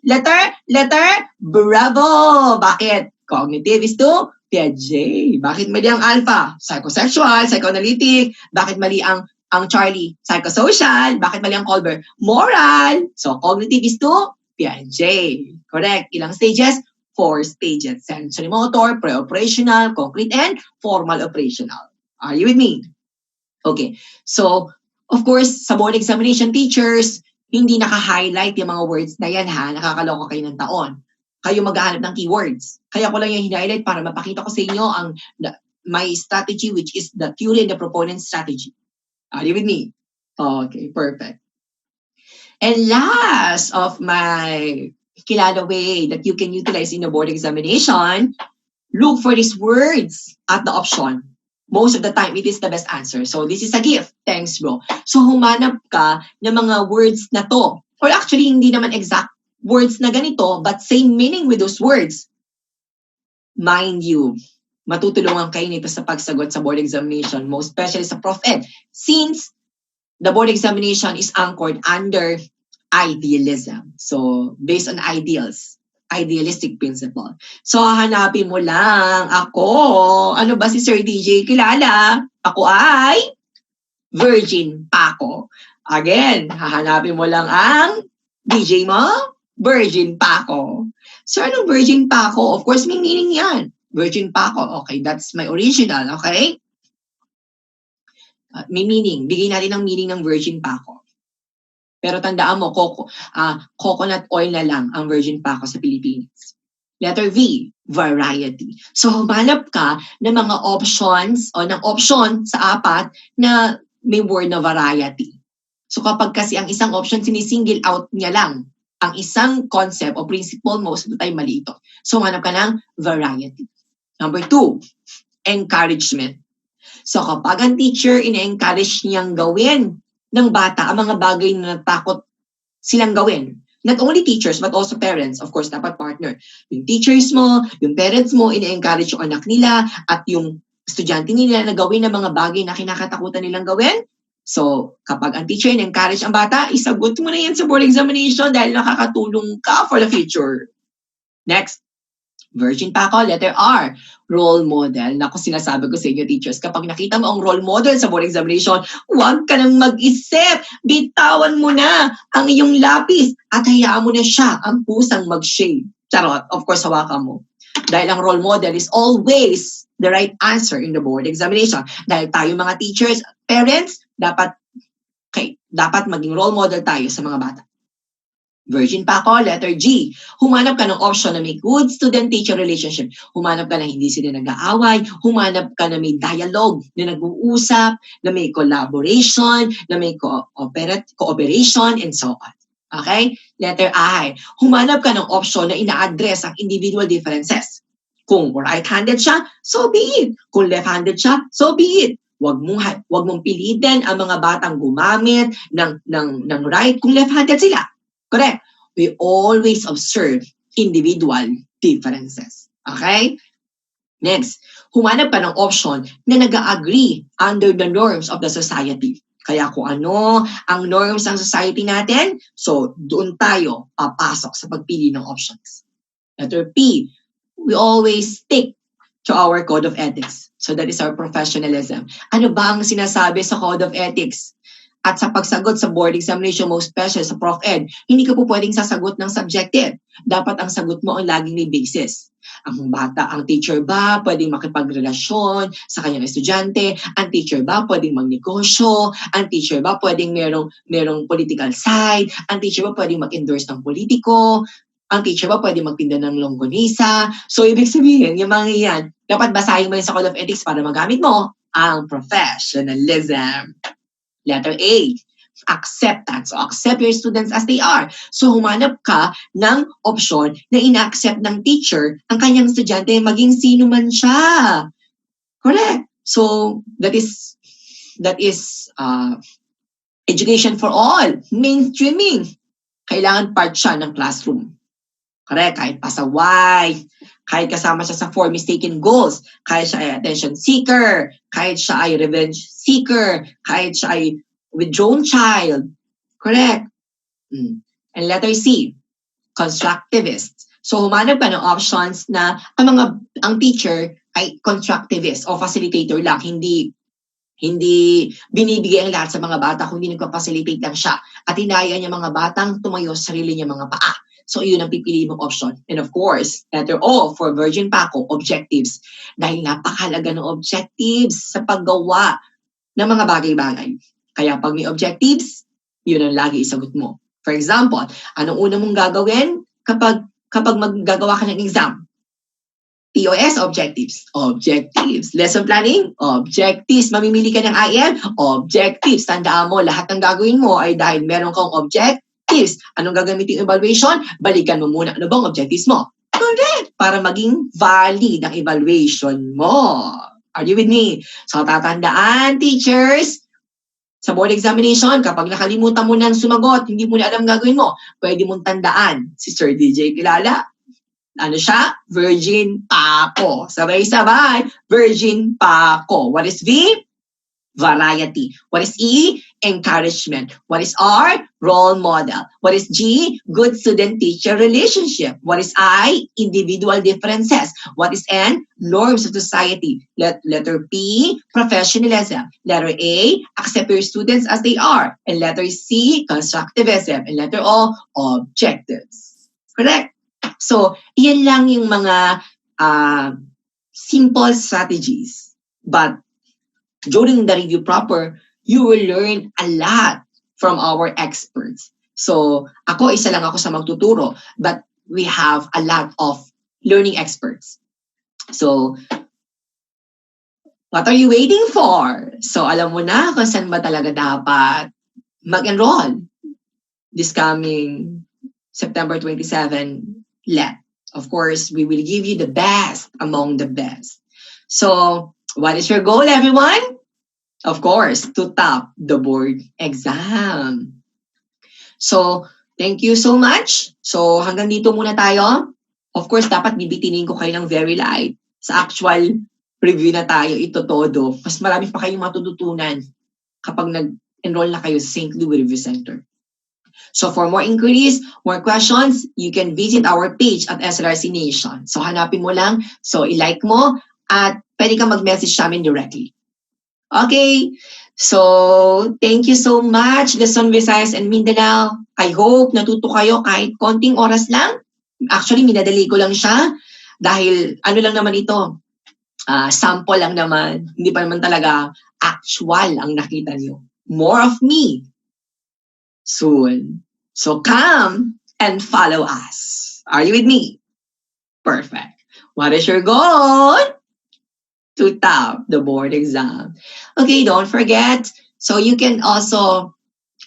letter, bravo. Bakit? Cognitive is to Piaget. Bakit mali ang alpha? Psychosexual, psychoanalytic. Bakit mali ang Charlie? Psychosocial. Bakit mali ang Kohlberg? Moral. So, cognitive is to Piaget. Correct. Ilang stages? 4 stages. Sensory motor, pre-operational, concrete, and formal operational. Are you with me? Okay. So, of course, sa board examination teachers, hindi naka-highlight yung mga words na yan ha. Nakakaloka kayo ng taon. Kayo maghahanap ng keywords. Kaya ko lang yung highlight para mapakita ko sa inyo my strategy, which is the theory and the proponent strategy. Are you with me? Okay, perfect. And last of my kilala way that you can utilize in a board examination, look for these words at the option. Most of the time, it is the best answer. So, this is a gift. Thanks, bro. So, humanap ka ng mga words na to. Or actually, hindi naman exact words na ganito, but same meaning with those words. Mind you, matutulungan kayo nito sa pagsagot sa board examination, most especially sa Prof Ed, since the board examination is anchored under idealism. So, based on idealistic principle. So, hanapin mo lang ako. Ano ba si Sir DJ kilala? Ako ay virgin pa ako. Again, hahanapin mo lang ang DJ mo, virgin pa ako. So, anong virgin pa ako? Of course, may meaning yan. Virgin pa ako. Okay, that's my original. Okay? May meaning. Bigay natin ang meaning ng virgin pa ako. Pero tandaan mo, coconut oil na lang ang virgin pa ako sa Pilipinas. Letter V, variety. So, humanap ka ng mga options o ng option sa 4 na may word na variety. So, kapag kasi ang isang option, sinisingle out niya lang ang isang concept o principle, most of the time mali ito. So, humanap ka ng variety. Number 2, encouragement. So, kapag ang teacher ina-encourage niyang gawin ng bata ang mga bagay na natakot silang gawin. Not only teachers, but also parents. Of course, dapat partner. Yung teachers mo, yung parents mo, ina-encourage yung anak nila at yung estudyante nila na gawin ng mga bagay na kinakatakutan nilang gawin. So, kapag ang teacher ina-encourage ang bata, isagot mo na yan sa board examination dahil nakakatulong ka for the future. Next. Virgin pa ako, letter R, role model. Naku, sinasabi ko sa inyo, teachers, kapag nakita mo ang role model sa board examination, huwag ka nang mag-isip. Bitawan mo na ang iyong lapis at hayaan mo na siya, ang pusang mag-shade. Charot, of course, hawakan mo. Dahil ang role model is always the right answer in the board examination. Dahil tayo mga teachers, parents, dapat maging role model tayo sa mga bata. Virgin pa ako, letter G. Humanap ka ng option na may good student-teacher relationship. Humanap ka na hindi sila nag-aaway. Humanap ka na may dialogue, na nag-uusap, na may collaboration, na may cooperation, and so on. Okay? Letter I. Humanap ka ng option na ina-address ang individual differences. Kung right-handed siya, so be it. Kung left-handed siya, so be it. Huwag mong pilitin ang mga batang gumamit ng right kung left-handed sila. Correct. We always observe individual differences. Okay? Next, humanap ka ng option na nag-agree under the norms of the society. Kaya kung ano ang norms ng society natin, so doon tayo papasok sa pagpili ng options. Letter P, we always stick to our code of ethics. So that is our professionalism. Ano ba ang sinasabi sa code of ethics? At sa pagsagot sa board examination, most special sa Prof Ed, hindi ka po pwedeng sasagot ng subjective. Dapat ang sagot mo ang laging may basis. Ang bata, ang teacher ba pwedeng makipagrelasyon sa kanyang estudyante? Ang teacher ba pwedeng magnegosyo? Ang teacher ba pwedeng merong political side? Ang teacher ba pwedeng mag-endorse ng politiko? Ang teacher ba pwedeng magtinda ng longganisa? So, ibig sabihin, yung mga yan, dapat basahin mo yun sa Code of Ethics para magamit mo ang professionalism. Letter A, acceptance. So, accept your students as they are. So, humanap ka ng option na ina-accept ng teacher ang kanyang estudyante maging sino man siya. Correct. So, that is education for all. Mainstreaming. Kailangan part siya ng classroom. Correct. Kahit pasaway, kahit kasama siya sa 4 mistaken goals, kahit siya ay attention seeker, kahit siya ay revenge seeker, kahit siya ay withdrawn child. Correct. And letter C, constructivist. So humanap ka ng options na ang teacher ay constructivist o facilitator lang, hindi binibigay ang lahat sa mga bata, kundi nagpa-facilitate lang siya at hinayaan niya mga batang tumayo sa sarili niya mga paa. So, yun ang pipili mong option. And of course, letter O for Virgin Paco, objectives. Dahil napakalaga ng objectives sa paggawa ng mga bagay-bagay. Kaya pag may objectives, yun ang lagi isagot mo. For example, anong una mong gagawin kapag maggagawa ka ng exam? POS, objectives. Objectives. Lesson planning, objectives. Mamimili ka ng IM, objectives. Tandaan mo, lahat ng gagawin mo ay dahil meron kang objectives. Anong gagamitin yung evaluation? Balikan mo muna. Ano bang objectives mo? Correct! Para maging valid ang evaluation mo. Are you with me? So, tatandaan, teachers, sa board examination, kapag nakalimutan mo nang sumagot, hindi mo na alam gagawin mo, pwede mong tandaan si Sir DJ Kilala. Ano siya? Virgin Paco. Sabay-sabay. Virgin Paco. What is V? Variety. What is E? Encouragement. What is R? Role model. What is G? Good student-teacher relationship. What is I? Individual differences. What is N? Norms of society. Letter P? Professionalism. Letter A? Accept your students as they are. And letter C? Constructivism. And letter O? Objectives. Correct? So, iyan lang yung mga simple strategies. But during the review proper, you will learn a lot from our experts. So, isa lang ako sa magtuturo, but we have a lot of learning experts. So, what are you waiting for? So, alam mo na kung saan ba talaga dapat mag-enroll this coming September 27 LET. Of course, we will give you the best among the best. So, what is your goal, everyone? Of course, to top the board exam. So, thank you so much. So, hanggang dito muna tayo. Of course, dapat bibitinin ko kayo ng very light. Sa actual review na tayo, ito todo. Mas marami pa kayong matututunan kapag nag-enroll na kayo sa St. Louis Review Center. So, for more inquiries, more questions, you can visit our page at SLRC Nation. So, hanapin mo lang. So, i-like mo at pwede kang mag-message sa amin directly. Okay, so thank you so much, Luzon, Visayas, and Mindanao. I hope natuto kayo kahit konting oras lang. Actually, minadali ko lang siya dahil ano lang naman ito, sample lang naman. Hindi pa naman talaga actual ang nakita niyo. More of me soon. So come and follow us. Are you with me? Perfect. What is your goal? To top the board exam. Okay, don't forget. So you can also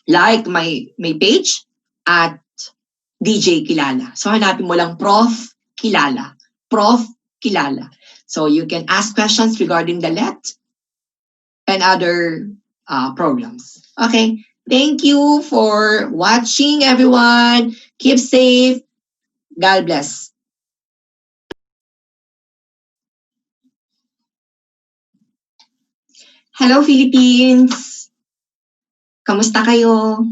like my page at DJ Kilala. So hanapin mo lang Prof Kilala. Prof Kilala. So you can ask questions regarding the LET and other programs. Okay, thank you for watching, everyone. Keep safe. God bless. Hello, Philippines! Kamusta kayo?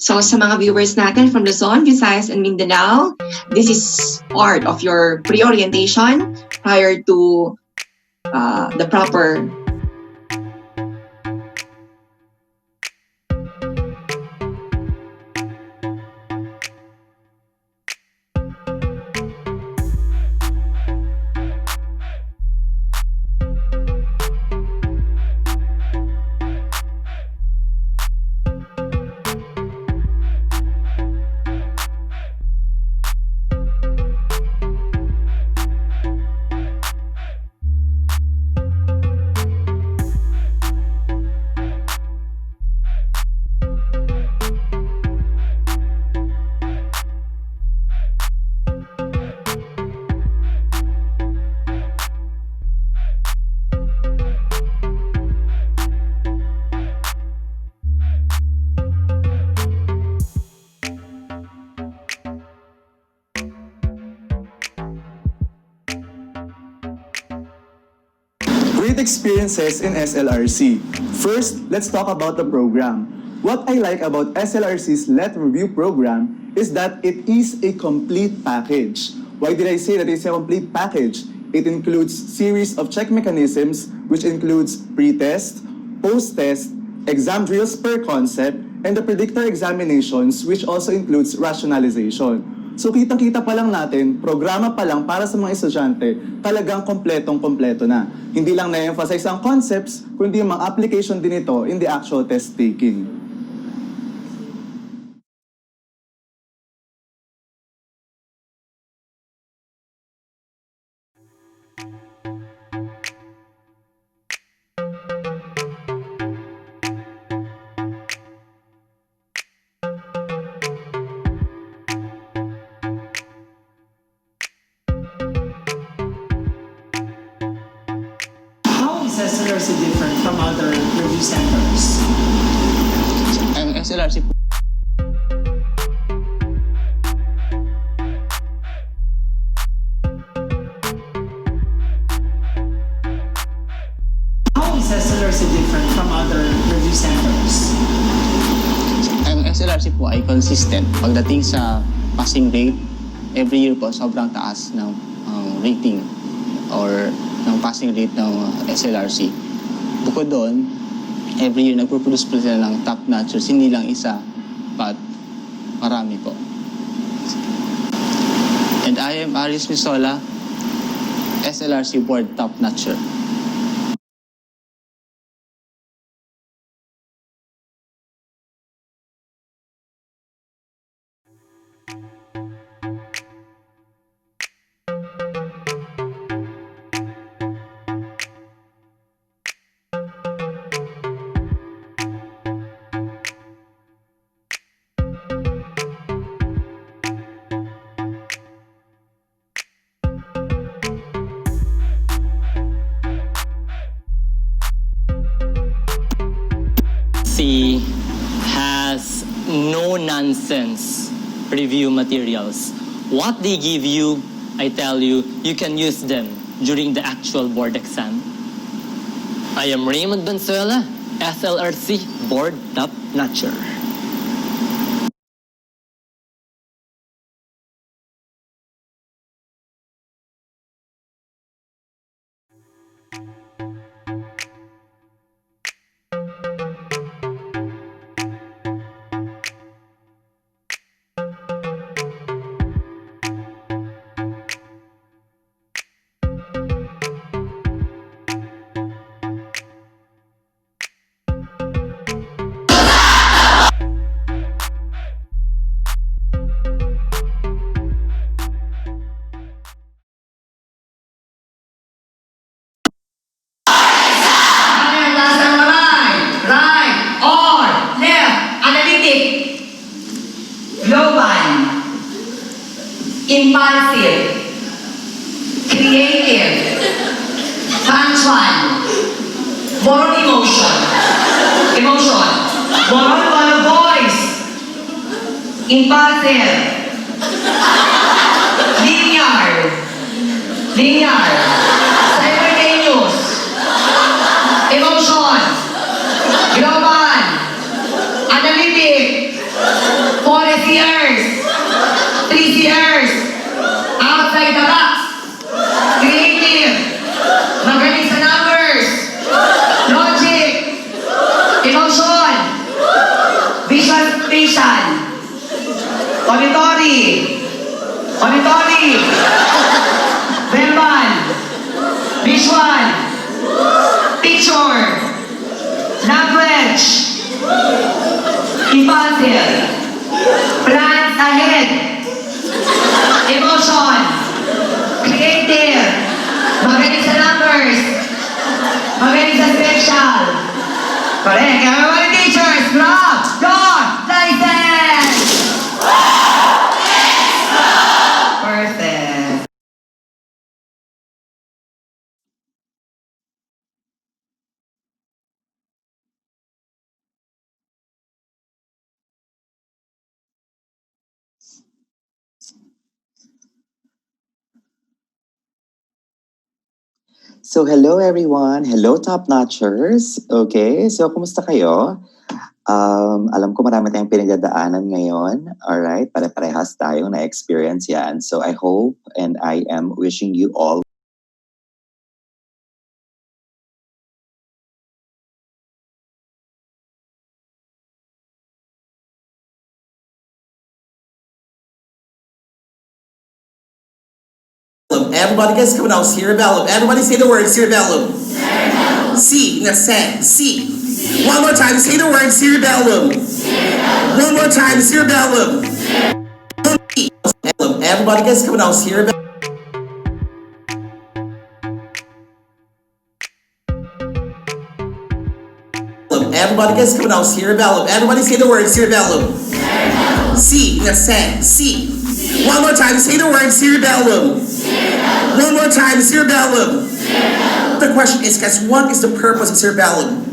So, sa mga viewers natin from Luzon, Visayas, and Mindanao, this is part of your pre-orientation prior to the proper Great experiences in SLRC. First, let's talk about the program. What I like about SLRC's Let Review program is that it is a complete package. Why did I say that it's a complete package? It includes series of check mechanisms, which includes pre-test, post-test, exam drills per concept, and the predictor examinations, which also includes rationalization. So kitang-kita pa lang natin, programa pa lang para sa mga estudyante, talagang kompletong-kompleto na. Hindi lang na-emphasize ang concepts, kundi yung mga application din ito in the actual test taking. How is SLRC different from other review centers? Ang SLRC po, How is SLRC different from other review centers? ang SLRC po ay consistent pagdating sa passing rate. Every year po sobrang taas ng rating or ng passing rate ng SLRC. Bukod doon, every year nagpo-produce po sila ng top notchers, hindi lang isa, but marami po. And I am Aris Misola, SLRC Board Top Notcher. Has no nonsense review materials. What they give you, I tell you, you can use them during the actual board exam. I am Raymond Banzuela, SLRC Board Top Notcher. Right, or left, analytic, global, impulsive, creative, punctual, moral emotion, moral voice, impulsive, linear, simultaneous, emotion, global, analytic, 4 years, 3 years, outside the box, creative, magaling sa numbers, logic, emotion, visual spatial, auditory, verbal, visual, picture, language, impulsive, plans ahead, emotion, creative, magaling sa numbers, magaling sa special. Correct. Everyone teachers, grab your license! Perfect. So hello everyone. Hello top notchers. Okay, so kumusta kayo? Alam ko marami tayong pinagdadaanan ngayon. Alright, pare-parehas tayong na-experience yan. So I hope and I am wishing you all Everybody gets coming out. Cerebellum. Everybody say the word cerebellum. Cerebellum. C. That's sad. C. One more time. Say the word cerebellum. Cerebellum. One more time. Cerebellum. Cerebellum. Everybody gets coming out. Cerebellum. Everybody gets coming out. Cerebellum. Everybody say the word cerebellum. Cerebellum. C. That's sad. C. One more time. Say the word cerebellum. One more time, cerebellum. The question is, guys, what is the purpose of cerebellum?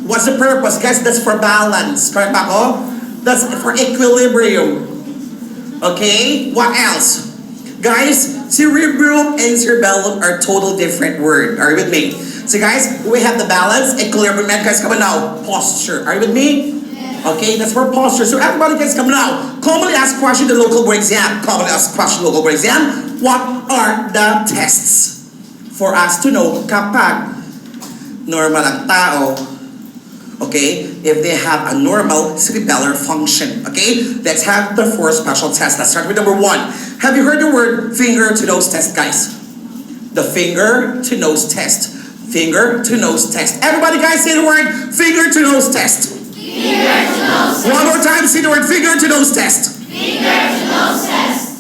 What's the purpose? Guys, that's for balance. Correct ba ako? That's for equilibrium. Okay? What else? Guys, cerebrum and cerebellum are total different words. Are you with me? So guys, we have the balance, equilibrium, and guys, come on now, posture. Are you with me? Okay, that's for posture. So everybody guys come now. Commonly asked question in the local board exam. Commonly asked question local board exam. What are the tests for us to know kapag normal ang tao, okay, if they have a normal cerebellar function, okay? Let's have the four special tests. Let's start with number one. Have you heard the word finger to nose test, guys? The finger to nose test. Finger to nose test. Everybody guys say the word finger to nose test. Finger to nose test. One more time, say the word finger to nose test. Finger to nose test.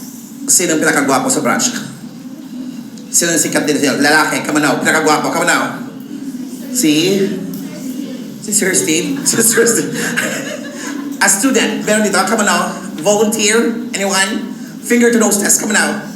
Sino ang pinakagwapo sa branch? Sino ang sikat din sila? Lalaki, come on now. Pinakagwapo, come on now. Si Sir Steve. Si Sir Steve. A student, meron dito, come on now. Volunteer, anyone? Finger to nose test, come on now.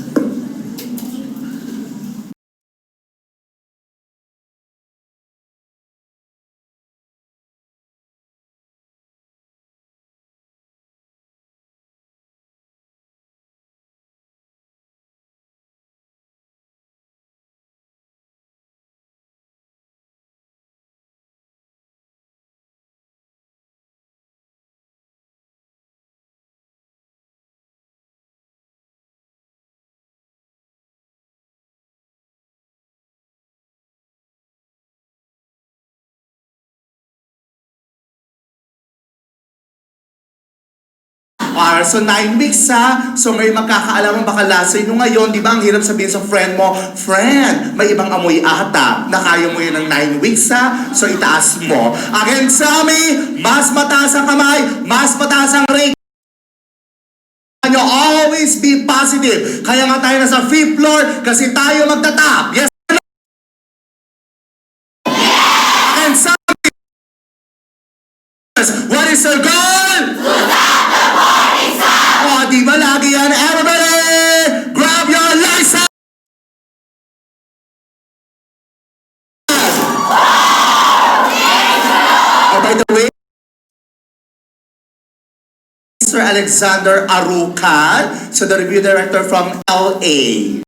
So 9 weeks ha. So may magkakaalaman baka lasa nyo ngayon. Di ba ang hirap sabihin sa friend mo, friend, may ibang amoy ata. Nakaya mo yun ng 9 weeks ha. So itaas mo. Again sa amin, mas mataas ang kamay, mas mataas ang rate. Always be positive. Kaya nga tayo nasa 5th floor kasi tayo magtatap. Yes. And sa amin, what is our goal? Di ba lagi yan? Everybody, grab your license! Oh, by the way, Mr. Alexander Arucan, so the review director from LA.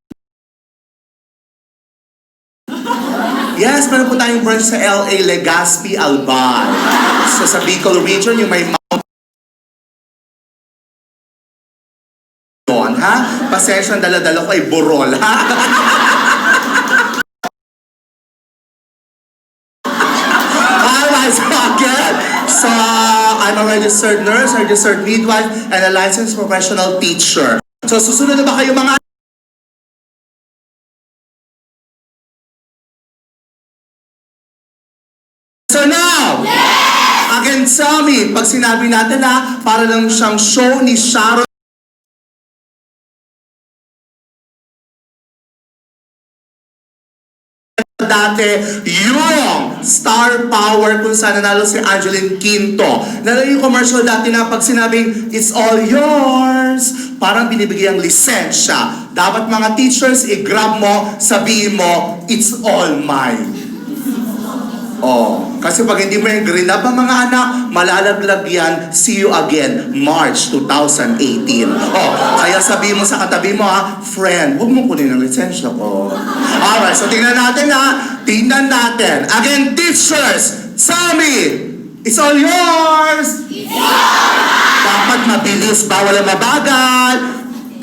Yes, meron po tayong branch sa LA, Legazpi, Alban. So sa Bicol region, yung may ha? Pasensya ang dala-dala ko ay burol, ha? Alright, so again, so I'm a registered nurse, a registered midwife, and a licensed professional teacher. So susunod na ba kayo mga so now, again sa amin, pag sinabi natin na para lang siyang show ni Sharon dati, yung star power kung saan nanalo si Angeline Quinto. Nanalo yung commercial dati na pag sinabing, it's all yours, parang binibigyan lisensya. Dapat mga teachers, i-grab mo, sabihin mo, it's all mine. Oh, kasi Kasi pag hindi mo yung green up, mga anak, malalaglag yan. See you again, March 2018. Oh, kaya sabihin mo sa katabi mo ha, friend, huwag mo kunin ang lisensya ko. Alright, so tingnan natin ha. Tingnan natin. Again, teachers, Sammy, it's all yours! Dapat mabilis, bawal ang mabagal.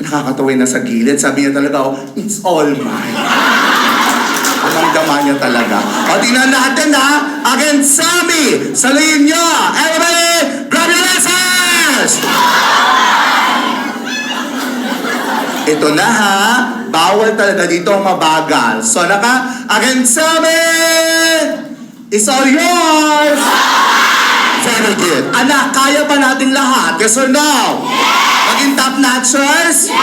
Nakakatawin na sa gilid. Sabi niya talaga, oh, it's all mine. Damdaman niya talaga. O, tingnan natin ha. Again, Sammy, saluhin niyo. Everybody, grab your answers! Ito na ha. Bawal talaga dito ang mabagal. So, again, Sammy, it's all yours! Very good. Anak, kaya pa nating lahat? Yes or no? Maging top notchers?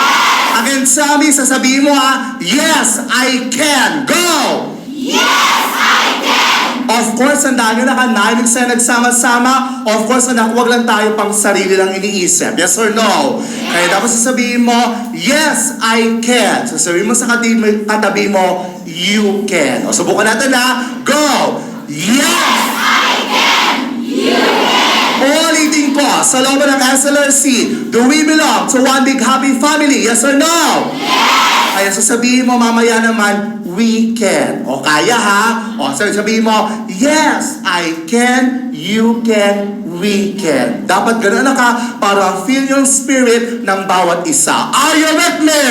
Again, Sammy, sasabihin mo ha, yes, I can. Go! Yes, I can! Of course, handa nyo na kanayin sa nagsama-sama. Of course, anak, huwag lang tayo pang sarili lang iniisip. Yes or no? Kaya dapat sasabihin mo, yes, I can. Sasabihin mo sa katabi mo, you can. O, subukan natin ha. Go! Yes! Ulitin ko, sa loob ng SLRC, do we belong to one big happy family? Yes or no? Yes! Kaya sasabihin mo mamaya naman, we can. O kaya ha? O sabihin mo, yes, I can, you can, we can. Dapat ganoon na ka para feel yung spirit ng bawat isa. Are you with me?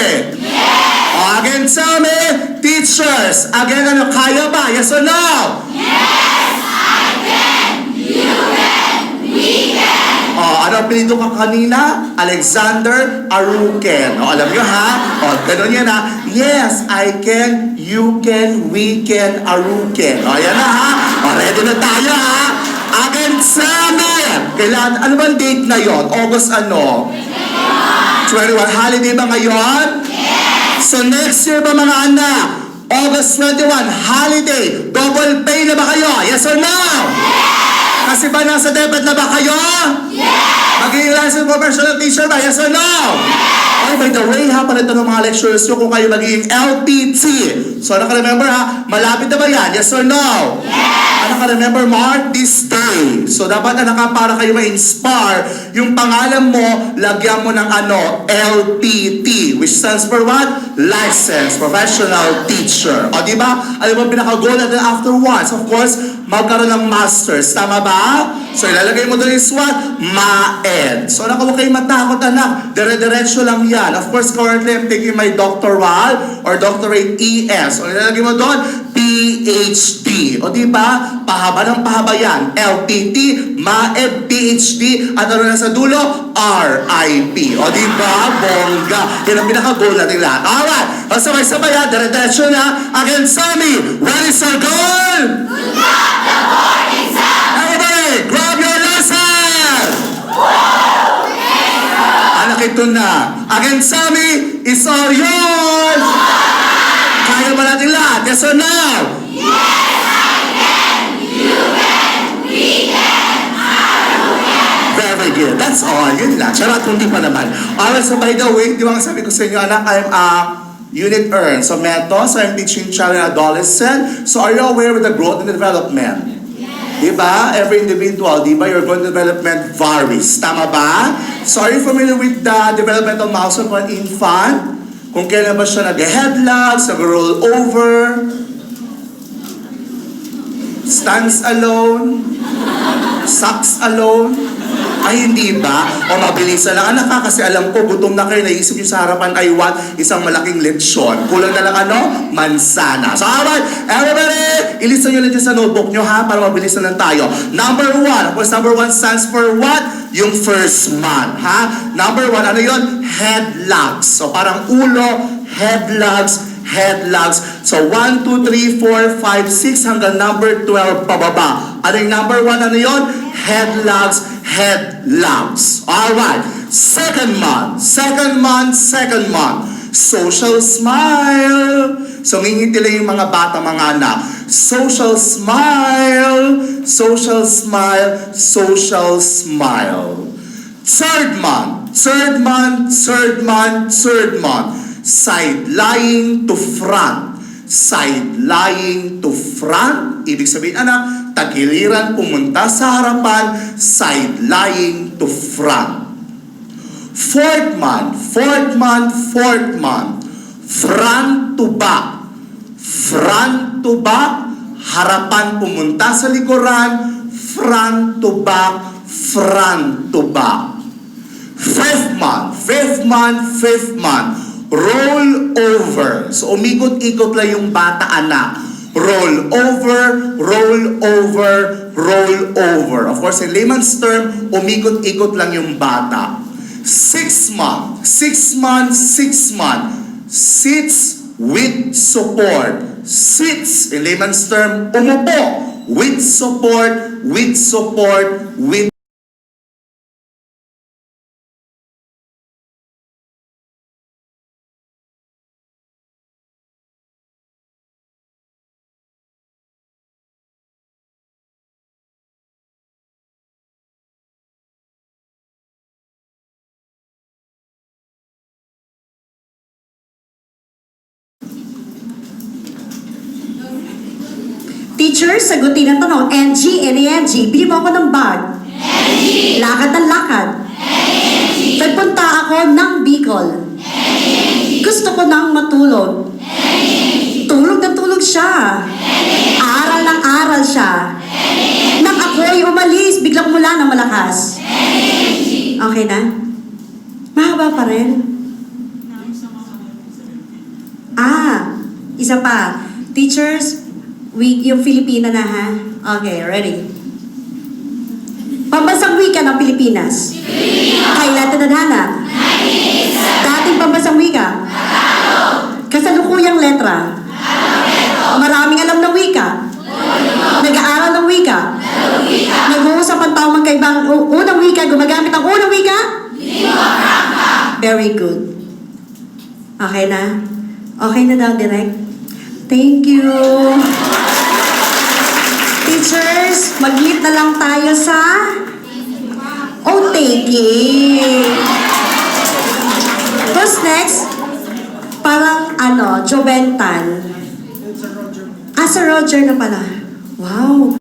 Yes! O again, tell me, teachers, again, kaya ba? Yes or no? Yes, I can! You can! We can! Ano pinito ka kanina? Alexander Aruken. Alam nyo ha? Ganun yan ha? Yes, I can, you can, we can, Aruken. Yan na ha? Ready na tayo ha? Again, Samuel! Kailan, ano bang date na yon? August ano? 21. Holiday ba ngayon? Yes! So next year ba mga anak? August 21, holiday. Double pay na ba kayo? Yes or no? Yes! Kasi ba nasa debit na ba kayo? Yes! Magiging licensed professional teacher ba? Yes or no? Yes! Okay, by the way ha, palito ng mga lecturers nyo kung kayo magiging LPT. So naka-remember ha, malapit na ba yan? Yes or no? Yes! Naka-remember, mark this day. So dapat para kayo ma-inspire, yung pangalan mo, lagyan mo ng LPT, which stands for what? Licensed Professional Teacher. O diba? Alam mo pinaka-goal natin afterwards? Of course, magkaroon ng masters. Tama ba? So ilalagay mo doon is what? Ma-ed. So huwag kayo matakot anak. Dire-diretso lang yan. Of course, currently I'm taking my doctoral or doctorate ES. So ilalagay mo doon, PhD. O diba? Pahaba ng pahaba yan. LPT, Ma-ed, PhD, at ano na sa dulo? RIP. O diba? Bongga. Yan ang pinaka-goal natin lahat. Alright. O sabay-sabay ha. Dire-diretso na. Again, Sammy, what is our goal? Good luck the board exam! Everybody, grab your lesson! Anak, ito na. Again, Sammy, it's all yours! Kaya ba natin lahat? Yes or no? Yes, I can! You can! We can! You can! Very good. That's all. Yun lang. Charot, hindi pa naman. Alright, so by the way, di ba nga sabi ko sa inyo, anak, I'm unit earn. So, METO, so I'm teaching child and adolescent. So, are you aware with the growth and development? Diba? Every individual, diba? Your growth and development varies. Tama ba? So, are you familiar with the developmental milestone for an infant? Kung kailan ba siya nag-headlocks, nag-roll over, stands alone, sucks alone, ay hindi ba? O mabilisan lang anak ka kasi alam ko gutom na kayo, naisip nyo sa harapan ay what? Isang malaking lechon. Kulang na lang mansana. So alright, everybody, ilista nyo lang dyan sa notebook nyo ha para mabilisan lang tayo. Number 1, of course number 1 stands for what? Yung first month ha? Number 1, ano yun? Headlocks. So parang ulo, headlocks, headlocks. So 1, 2, 3, 4, 5, 6 hanggang number 12 pababa. Ano yung number 1? Ano yun? Headlocks, headlocks. Alright. Second month. Social smile. So ngingiti yung mga bata, mga anak. Social smile. Social smile. Social smile. Third month. Side lying to front. side-lying to front. Ibig sabihin, anak, tagiliran pumunta sa harapan, side-lying to front. Fourth month, front to back. Front to back, harapan pumunta sa likuran, front to back, front to back. Fifth month, roll over. So umikot-ikot lang yung bata, anak. Roll over, roll over, roll over. Of course, in layman's term, umikot-ikot lang yung bata. 6 month, sits with support. Sits, in layman's term, umupo. With support, with Teacher, sagutin ang tanong. NG, NG, bili mo ako ng bag. NG. Lakad ng lakad. NG. Nagpunta ako ng Bicol. NG. Gusto ko nang matulog. NG. Tulog na tulog siya. NG. Aral ng aral siya. NG. Nang ako'y umalis, biglang mula ng malakas. NG. Okay na? Mahaba pa rin. Isa pa. Teachers, yung Filipina na ha? Okay, ready. Pambansang wika ng Pilipinas. Kailan tadhana? Dating pambansang wika. Kasalukuyang letra. Maraming alam ng wika. Nag-aaral ng wika. Nag-uusap ang tao magkaibang unang wika. Gumagamit ang unang wika? Very good. Okay na? Okay na daw, direct? Thank you. Teachers, mag-meet na lang tayo sa taking. Who's next? Parang Joventan. Sa Roger na pala. Wow.